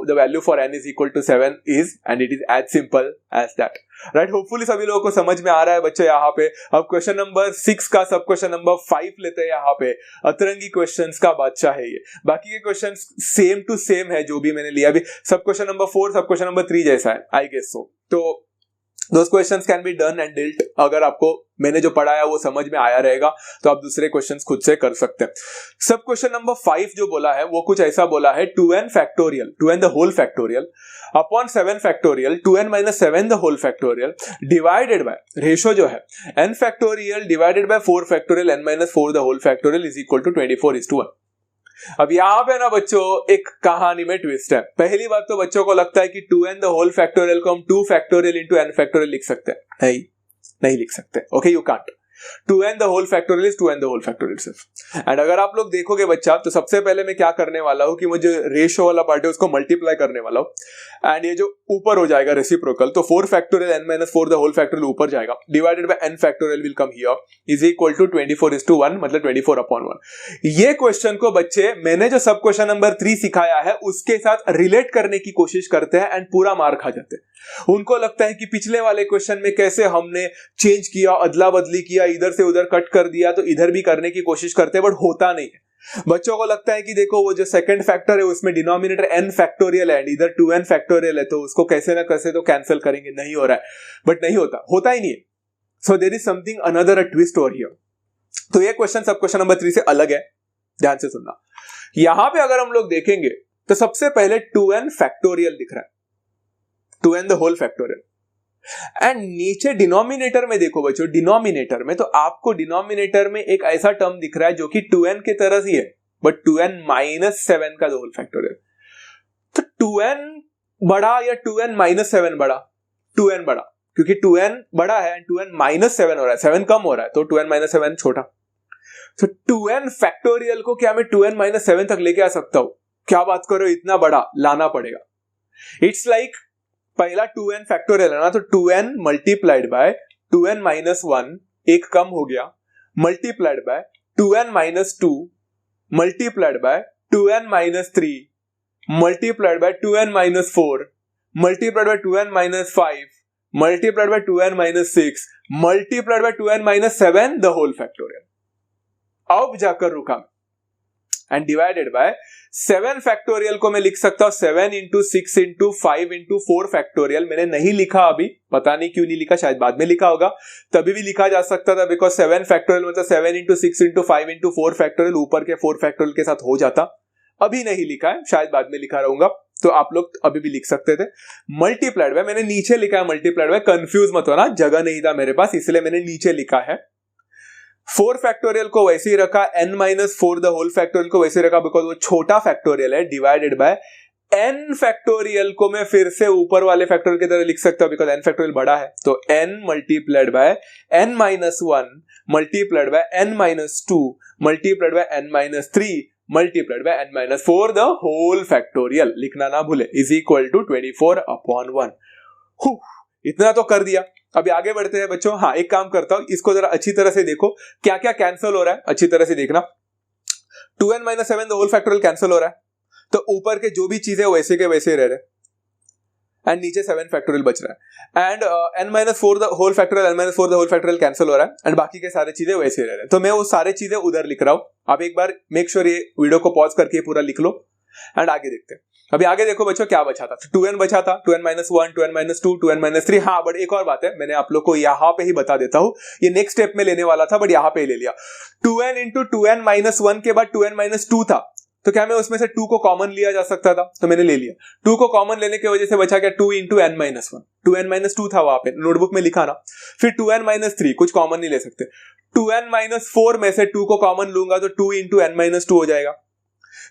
the value for n is equal to 7 is, and it is as simple as that, right. Hopefully सभी लोगों को समझ में आ रहा है बच्चों यहाँ पे। अब क्वेश्चन नंबर 6 का सब क्वेश्चन नंबर 5 लेते हैं यहाँ पे। अतरंगी क्वेश्चंस का बादशाह है ये, बाकी के क्वेश्चन सेम टू सेम है जो भी मैंने लिया अभी। सब क्वेश्चन नंबर 4 सब क्वेश्चन नंबर 3 जैसा है, आई गेस सो। तो those questions can be done and dealt। अगर आपको मैंने जो पढ़ाया वो समझ में आया रहेगा तो आप दूसरे क्वेश्चंस खुद से कर सकते हैं। सब क्वेश्चन नंबर 5 जो बोला है वो कुछ ऐसा बोला है, 2n factorial 2n the whole factorial upon 7 factorial 2n minus 7 the whole factorial divided by ratio जो है n factorial divided by 4 factorial n minus 4 the whole factorial is equal to 24:1। अब यहाँ पे ना बच्चों एक कहानी में ट्विस्ट है। पहली बात तो बच्चों को लगता है कि 2n द होल फैक्टोरियल को हम 2 फैक्टोरियल इंटू n फैक्टोरियल लिख सकते हैं, नहीं लिख सकते। Okay, you can't. 2n the whole factorial is 2n the whole factorial सिर्फ। एंड अगर आप लोग देखोगे बच्चा, तो सबसे पहले मैं क्या करने वाला हूं कि मुझे रेशो वाला पार्ट है उसको मल्टीप्लाई करने वाला हूं, एंड ये जो ऊपर हो जाएगा रेसिप्रोकल, तो 4 factorial n minus 4 the whole factorial ऊपर जाएगा, divided by n factorial will come here is equal to 24:1, मतलब 24/1। ये क्वेश्चन को बच्चे मैंने जो सब क्वेश्चन नंबर 3 सिखाया है उसके साथ रिलेट करने की कोशिश करते हैं एंड पूरा मार खा जाते हैं। उनको लगता है कि पिछले वाले क्वेश्चन में कैसे हमने चेंज किया, अदला बदली किया, इधर से उधर कट कर दिया, तो इधर भी करने की कोशिश करते हैं, बट होता नहीं है। बच्चों को लगता है कि देखो वो जो सेकंड फैक्टर है उसमें डिनोमिनेटर n फैक्टोरियल है, इधर 2n फैक्टोरियल है, तो उसको कैसे ना कैसे तो कैंसिल करेंगे, नहीं हो रहा है, बट नहीं होता ही नहीं है। So there is something another a twist over here. तो ये क्वेश्चन सब क्वेश्चन नंबर 3 से अलग है, ध्यान से सुनना। यहां पे अगर हम लोग देखेंगे तो सबसे पहले 2n फैक्टोरियल दिख रहा है, 2n the whole factorial, and नीचे डिनोमिनेटर में देखो बच्चों, डिनोमिनेटर में तो आपको डिनोमिनेटर में एक ऐसा टर्म दिख रहा है जो कि 2n के तरह ही है, बट 2n माइनस 7 का होल फैक्टोरियल। तो 2n बड़ा या 2n माइनस 7 बड़ा? 2n बड़ा, क्योंकि 2n बड़ा है एंड 2n माइनस 7 हो रहा है, 7 कम हो रहा है, तो 2n माइनस 7 छोटा। तो 2n फैक्टोरियल को क्या मैं 2n माइनस 7 तक लेके आ सकता हूं? क्या बात करो, इतना बड़ा लाना पड़ेगा। इट्स लाइक पहला 2n फैक्टोरियल है ना, तो 2n multiplied by 2n minus 1 एक कम हो गया, multiplied by 2n minus 2 multiplied by 2n minus 3 multiplied by 2n minus 4 multiplied by 2n minus 5 multiplied by 2n minus 6 multiplied by 2n minus 7 the whole factorial. अब जाकर रुका, and divided by 7 factorial को मैं लिख सकता हूं 7 into 6 into 5 into 4 factorial. मैंने नहीं लिखा अभी, पता नहीं क्यों नहीं लिखा, शायद बाद में लिखा होगा, तभी भी लिखा जा सकता था, बिकॉज 7 फैक्टोरियल मतलब 7 इंटू 6 इंटू 5 इंटू 4 फैक्टोरियल ऊपर के 4 फैक्टोरियल के साथ हो जाता। अभी नहीं लिखा है, शायद बाद में लिखा रहूंगा, तो आप लोग अभी भी लिख सकते थे। मल्टीप्लाइड बाय मैंने नीचे लिखा है, मल्टीप्लाइड बाय, कंफ्यूज मत होना, जगह नहीं था मेरे पास इसलिए मैंने नीचे लिखा है। 4 फैक्टोरियल को वैसे ही रखा, n minus 4 the whole factorial को वैसे रखा बिकॉज वो छोटा फैक्टोरियल है, डिवाइडेड बाय n फैक्टोरियल को मैं फिर से ऊपर वाले फैक्टोरियल की तरह लिख सकता हूं बिकॉज n फैक्टोरियल बड़ा है, तो n multiplied by n minus 1 multiplied by n minus 2 multiplied by n minus 3 multiplied by n minus 4 the whole factorial, लिखना ना भूले, इज इक्वल टू 24/1। इतना तो कर दिया। अभी आगे बढ़ते हैं बच्चों। हाँ, एक काम करता हूं, इसको जरा अच्छी तरह से देखो क्या क्या कैंसिल हो रहा है, अच्छी तरह से देखना। 2n minus 7 the whole factorial cancel हो रहा है, तो ऊपर के जो भी चीजें वैसे के वैसे रह रहे, एंड नीचे 7 फैक्टोरियल बच रहा है, and n minus 4 the whole factorial n minus 4 the whole factorial cancel हो रहा है, एंड बाकी के सारे चीजें वैसे रह रहे हैं। तो मैं वो सारे चीजें उधर लिख रहा हूं। आप एक बार मेक श्योर ये वीडियो को पॉज करके पूरा लिख लो, एंड आगे देखते हैं। अभी आगे देखो बच्चों क्या बचा था, 2n बचा था, 2n minus 1 2n minus 2 2n minus 3। हाँ, बट एक और बात है, मैंने आप लोग को यहाँ पे ही बता देता हूं, ये नेक्स्ट स्टेप में लेने वाला था बट यहाँ पे ही ले लिया। 2n इंटू 2n माइनस 1 के बाद 2n माइनस 2 था, तो क्या मैं उसमें से 2 को कॉमन लिया जा सकता था, तो मैंने ले लिया। 2 को कॉमन लेने की वजह से बचा क्या, 2 into n minus 1, 2n minus 2 था वहां पे, नोटबुक में लिखा ना। फिर 2n माइनस 3, कुछ कॉमन नहीं ले सकते। 2n माइनस 4 में से 2 को कॉमन लूंगा तो 2 इंटू n माइनस 2 हो जाएगा।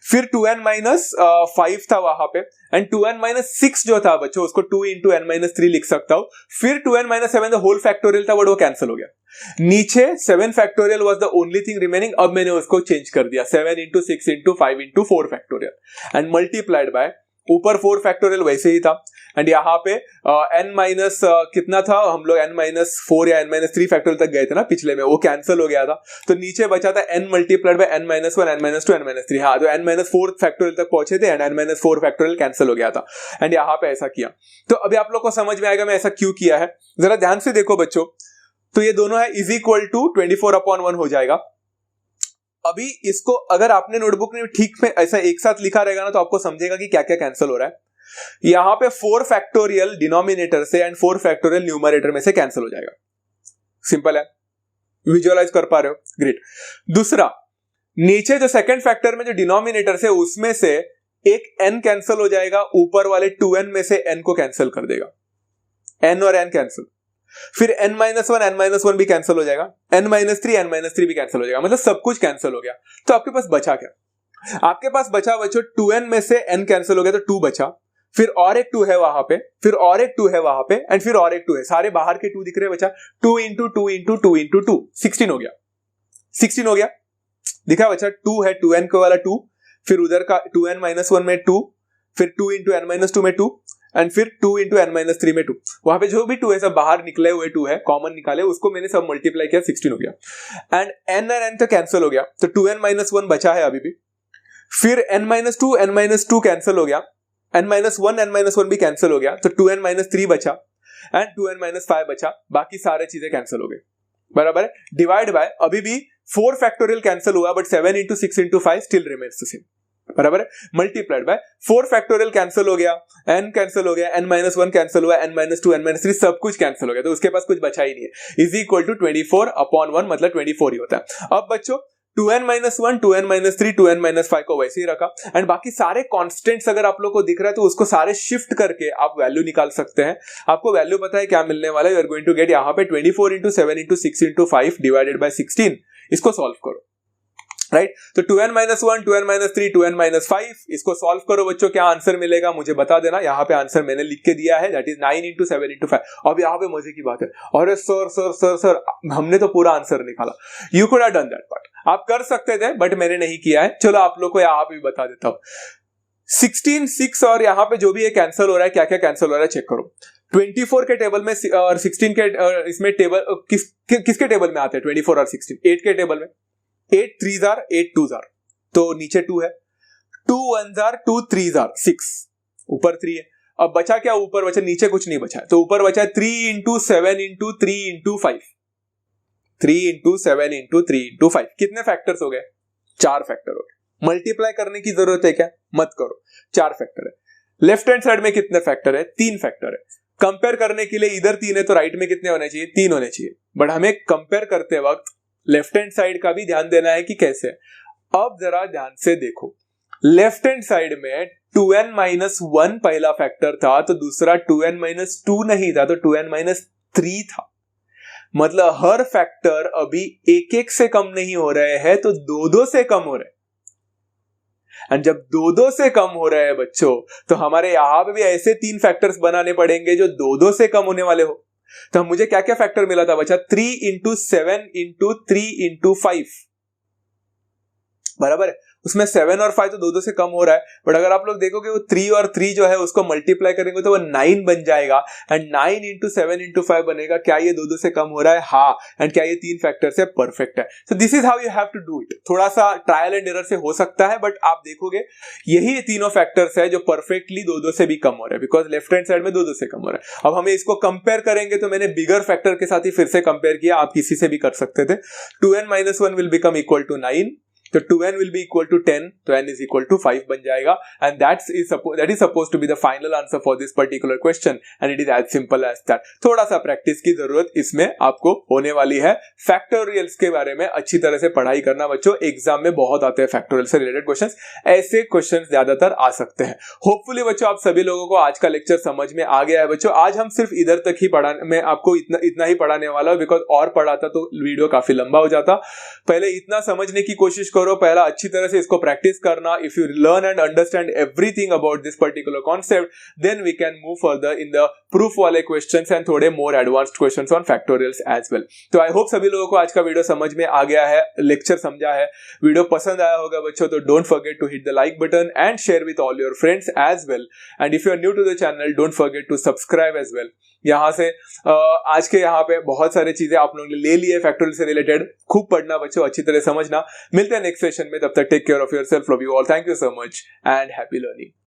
फिर 2n माइनस 5 था वहां पे, एंड 2n माइनस 6 जो था बच्चों उसको 2 इंटू n माइनस 3 लिख सकता हूं। फिर 2n minus 7 the whole factorial था, बट वो कैंसिल हो गया। नीचे 7 factorial was the only thing remaining, अब मैंने उसको चेंज कर दिया 7 into 6 into 5 into 4 factorial, and multiplied by ऊपर 4 फैक्टोरियल वैसे ही था, एंड यहाँ पे n माइनस कितना था, हम लोग n-4 या n-3 फैक्टोरियल तक गए थे ना पिछले में, वो कैंसिल हो गया था, तो नीचे बचा था n multiplied by n-1, n-2, n-3। हाँ, तो n-4 फैक्टोरियल तक पहुंचे थे एंड n-4 फैक्टोरियल कैंसिल हो गया था एंड यहाँ पे ऐसा किया। तो अभी आप लोग को समझ में आएगा मैं ऐसा क्यों किया है। जरा ध्यान से देखो बच्चों, तो ये दोनों है इज इक्वल टू 24/1 हो जाएगा। अभी इसको अगर आपने नोटबुक में ठीक में ऐसा एक साथ लिखा रहेगा ना, तो आपको समझेगा कि क्या क्या कैंसिल हो रहा है। यहां पे 4 फैक्टोरियल डिनोमिनेटर से एंड 4 फैक्टोरियल न्यूमरेटर में से कैंसिल हो जाएगा। सिंपल है, विजुअलाइज कर पा रहे हो, ग्रेट। दूसरा, नीचे जो सेकंड फैक्टर में जो डिनोमिनेटर से उसमें से एक n कैंसिल हो जाएगा, ऊपर वाले 2n में से n को कैंसिल कर देगा, n और n कैंसिल। फिर n-1 n-1 भी कैंसिल हो जाएगा, n-3 n-3 भी कैंसिल हो जाएगा, मतलब सब कुछ कैंसिल हो गया। तो आपके पास बचा क्या? आपके पास बचा बच्चों 2n में से n कैंसिल हो गया तो 2 बचा, फिर और एक 2 है वहां पे, फिर और एक 2 है वहां पे एंड फिर और एक 2 है, सारे बाहर के 2 दिख रहे हैं। बचा 2 इंटू 2 इंटू 2 इंटू 2, 16 हो गया। 16 हो गया, दिखा बच्चा, 2 है 2n को वाला 2, फिर उधर का 2n-1 में 2, फिर 2 इंटू n-2 में 2 एंड फिर 2 इंटू n-3 में 2। वहां पे जो भी 2 है सब बाहर निकले हुए 2 है, कॉमन निकाले, उसको मैंने सब मल्टीप्लाई किया, 16 हो गया। एंड n और n तो कैंसिल हो गया, तो 2n-1 बचा है अभी भी। फिर n-2 n-2 कैंसिल हो गया, n-1 n-1 भी कैंसिल हो गया, तो 2n-3 बचा एंड 2n-5 बचा, बाकी सारे चीजें कैंसिल हो गई। बराबर है। डिवाइड बाय, अभी भी 4 फैक्टोरियल कैंसिल हुआ but 7 into 6 into 5 still remains the same. बराबर है। मल्टीप्लाइड बाय 4 फैक्टोरियल कैंसिल हो गया, n कैंसिल हो गया, n-1 कैंसिल हुआ, n-2 n-3 सब कुछ कैंसिल हो गया, तो उसके पास कुछ बचा ही नहीं है। इज इक्वल टू 24/1, मतलब 24 ही होता है। अब बच्चों 2n-1 2n-3 2n-5 को वैसे ही रखा एंड बाकी सारे कांस्टेंट्स अगर आप लोग को दिख रहा है तो उसको सारे शिफ्ट करके आप वैल्यू निकाल सकते हैं। आपको वैल्यू पता है क्या मिलने वाला है, you are going to get यहाँ पे 24 into 7 into 6 into 5 divided by 16। इसको सॉल्व करो, राइट। तो 2n-1 2n-3 2n-5 इसको सॉल्व करो बच्चों, क्या आंसर मिलेगा मुझे बता देना। यहाँ पे आंसर मैंने लिख के दिया है, दैट इज 9 इंटू 7 इंटू 5। अब यहाँ पे मजे की बात है, अरे सर सर सर सर हमने तो पूरा आंसर निकाला। You could have done that part, आप कर सकते थे बट मैंने नहीं किया है। चलो आप लोग को यहाँ पे भी बता देता हूँ। 16 6 और यहाँ पे जो भी ये कैंसिल हो रहा है, क्या क्या कैंसिल हो रहा है चेक करो। 24 के टेबल में और 16 के इसमें टेबल किसके टेबल में आते हैं 24 और 16? 8 के टेबल में। 8 3s are 8 2s are, तो नीचे 2 है, 2 1s are 2 3s are 6, ऊपर 3 है। अब बचा क्या? ऊपर बचा, नीचे कुछ नहीं बचा है, तो ऊपर बचा 3 into 7 into 3 into 5, 3 into 7 into 3 into 5। कितने फैक्टर्स हो गए? 4 फैक्टर हो गए। मल्टीप्लाई करने की जरूरत है क्या? मत करो, 4 फैक्टर है। लेफ्ट हैंड साइड में कितने फैक्टर है? 3 फैक्टर है। कंपेयर करने के लिए इधर 3 है तो राइट में कितने होने चाहिए? 3 होने चाहिए। बट हमें कंपेयर करते वक्त लेफ्ट हैंड साइड का भी ध्यान देना है कि कैसे। अब जरा ध्यान से देखो, लेफ्ट हैंड साइड में 2n-1 पहला फैक्टर था, तो दूसरा 2n-2 नहीं था, तो 2n-3 था। मतलब हर फैक्टर अभी 1-1 से कम नहीं हो रहे हैं, तो 2-2 से कम हो रहे हैं। एंड जब 2-2 से कम हो रहे हैं बच्चों, तो हमारे यहां पे भी ऐसे 3 फैक्टर्स बनाने पड़ेंगे जो 2-2 से कम होने वाले हो। तो मुझे क्या क्या फैक्टर मिला था बच्चा? 3 इंटू 7 इंटू 3 इंटू 5, बराबर है। उसमें 7 और 5 तो 2-2 से कम हो रहा है, बट अगर आप लोग देखोगे वो 3 और 3 जो है उसको मल्टीप्लाई करेंगे तो वो 9 बन जाएगा एंड 9 इंटू 7 इंटू 5 बनेगा। क्या ये 2-2 से कम हो रहा है? हाँ। एंड क्या ये 3 फैक्टर से परफेक्ट है? So this is how you have to do it. थोड़ा सा ट्रायल एंड एरर से हो सकता है, बट आप देखोगे यही तीनों फैक्टर्स है जो परफेक्टली 2-2 से भी कम हो रहा है, बिकॉज लेफ्ट हैंड साइड में 2-2 से कम हो रहा है। अब हमें इसको कंपेयर करेंगे तो मैंने बिगर फैक्टर के साथ ही फिर से कंपेयर किया, आप किसी से भी कर सकते थे। 2n-1 will become equal to 9, तो 2n will be equal to 10, तो n is equal to 5 बन जाएगा and that is supposed to be the final answer for this particular question and it is as simple as that। थोड़ा सा practice की जरूरत इसमें आपको होने वाली है। फैक्टोरियल्स के बारे में अच्छी तरह से पढ़ाई करना बच्चों, एग्जाम में बहुत आते हैं फैक्टोरियल से रिलेटेड क्वेश्चंस, ऐसे क्वेश्चंस ज्यादातर आ सकते हैं। होपफुली बच्चों आप सभी लोगों को आज का लेक्चर समझ में आ गया है बच्चों। आज हम सिर्फ इधर तक ही पढ़ाने, मैं आपको इतना ही पढ़ाने वाला हूं, बिकॉज और पढ़ाता तो वीडियो काफी लंबा हो जाता। पहले इतना समझने की कोशिश करो, पहला अच्छी तरह से इसको प्रैक्टिस करना। If you learn and understand everything about this particular concept, then we can move further in the proof वाले क्वेश्चंस एंड थोड़े more advanced questions on factorials as well. तो आई होप सभी लोगों को आज का वीडियो समझ में आ गया है, लेक्चर समझा है, वीडियो पसंद आया होगा बच्चों। तो don't forget to hit the like button and share with all your friends as well, and if you are new to the channel don't forget to subscribe as well. यहाँ से आज के यहाँ पे बहुत सारी चीजें आप लोगों ने ले ली है फैक्टोरियल से रिलेटेड। खूब पढ़ना बच्चों, अच्छी तरह समझना। मिलते हैं नेक्स्ट सेशन में, तब तक take care of yourself, love you all, thank you so much and happy learning.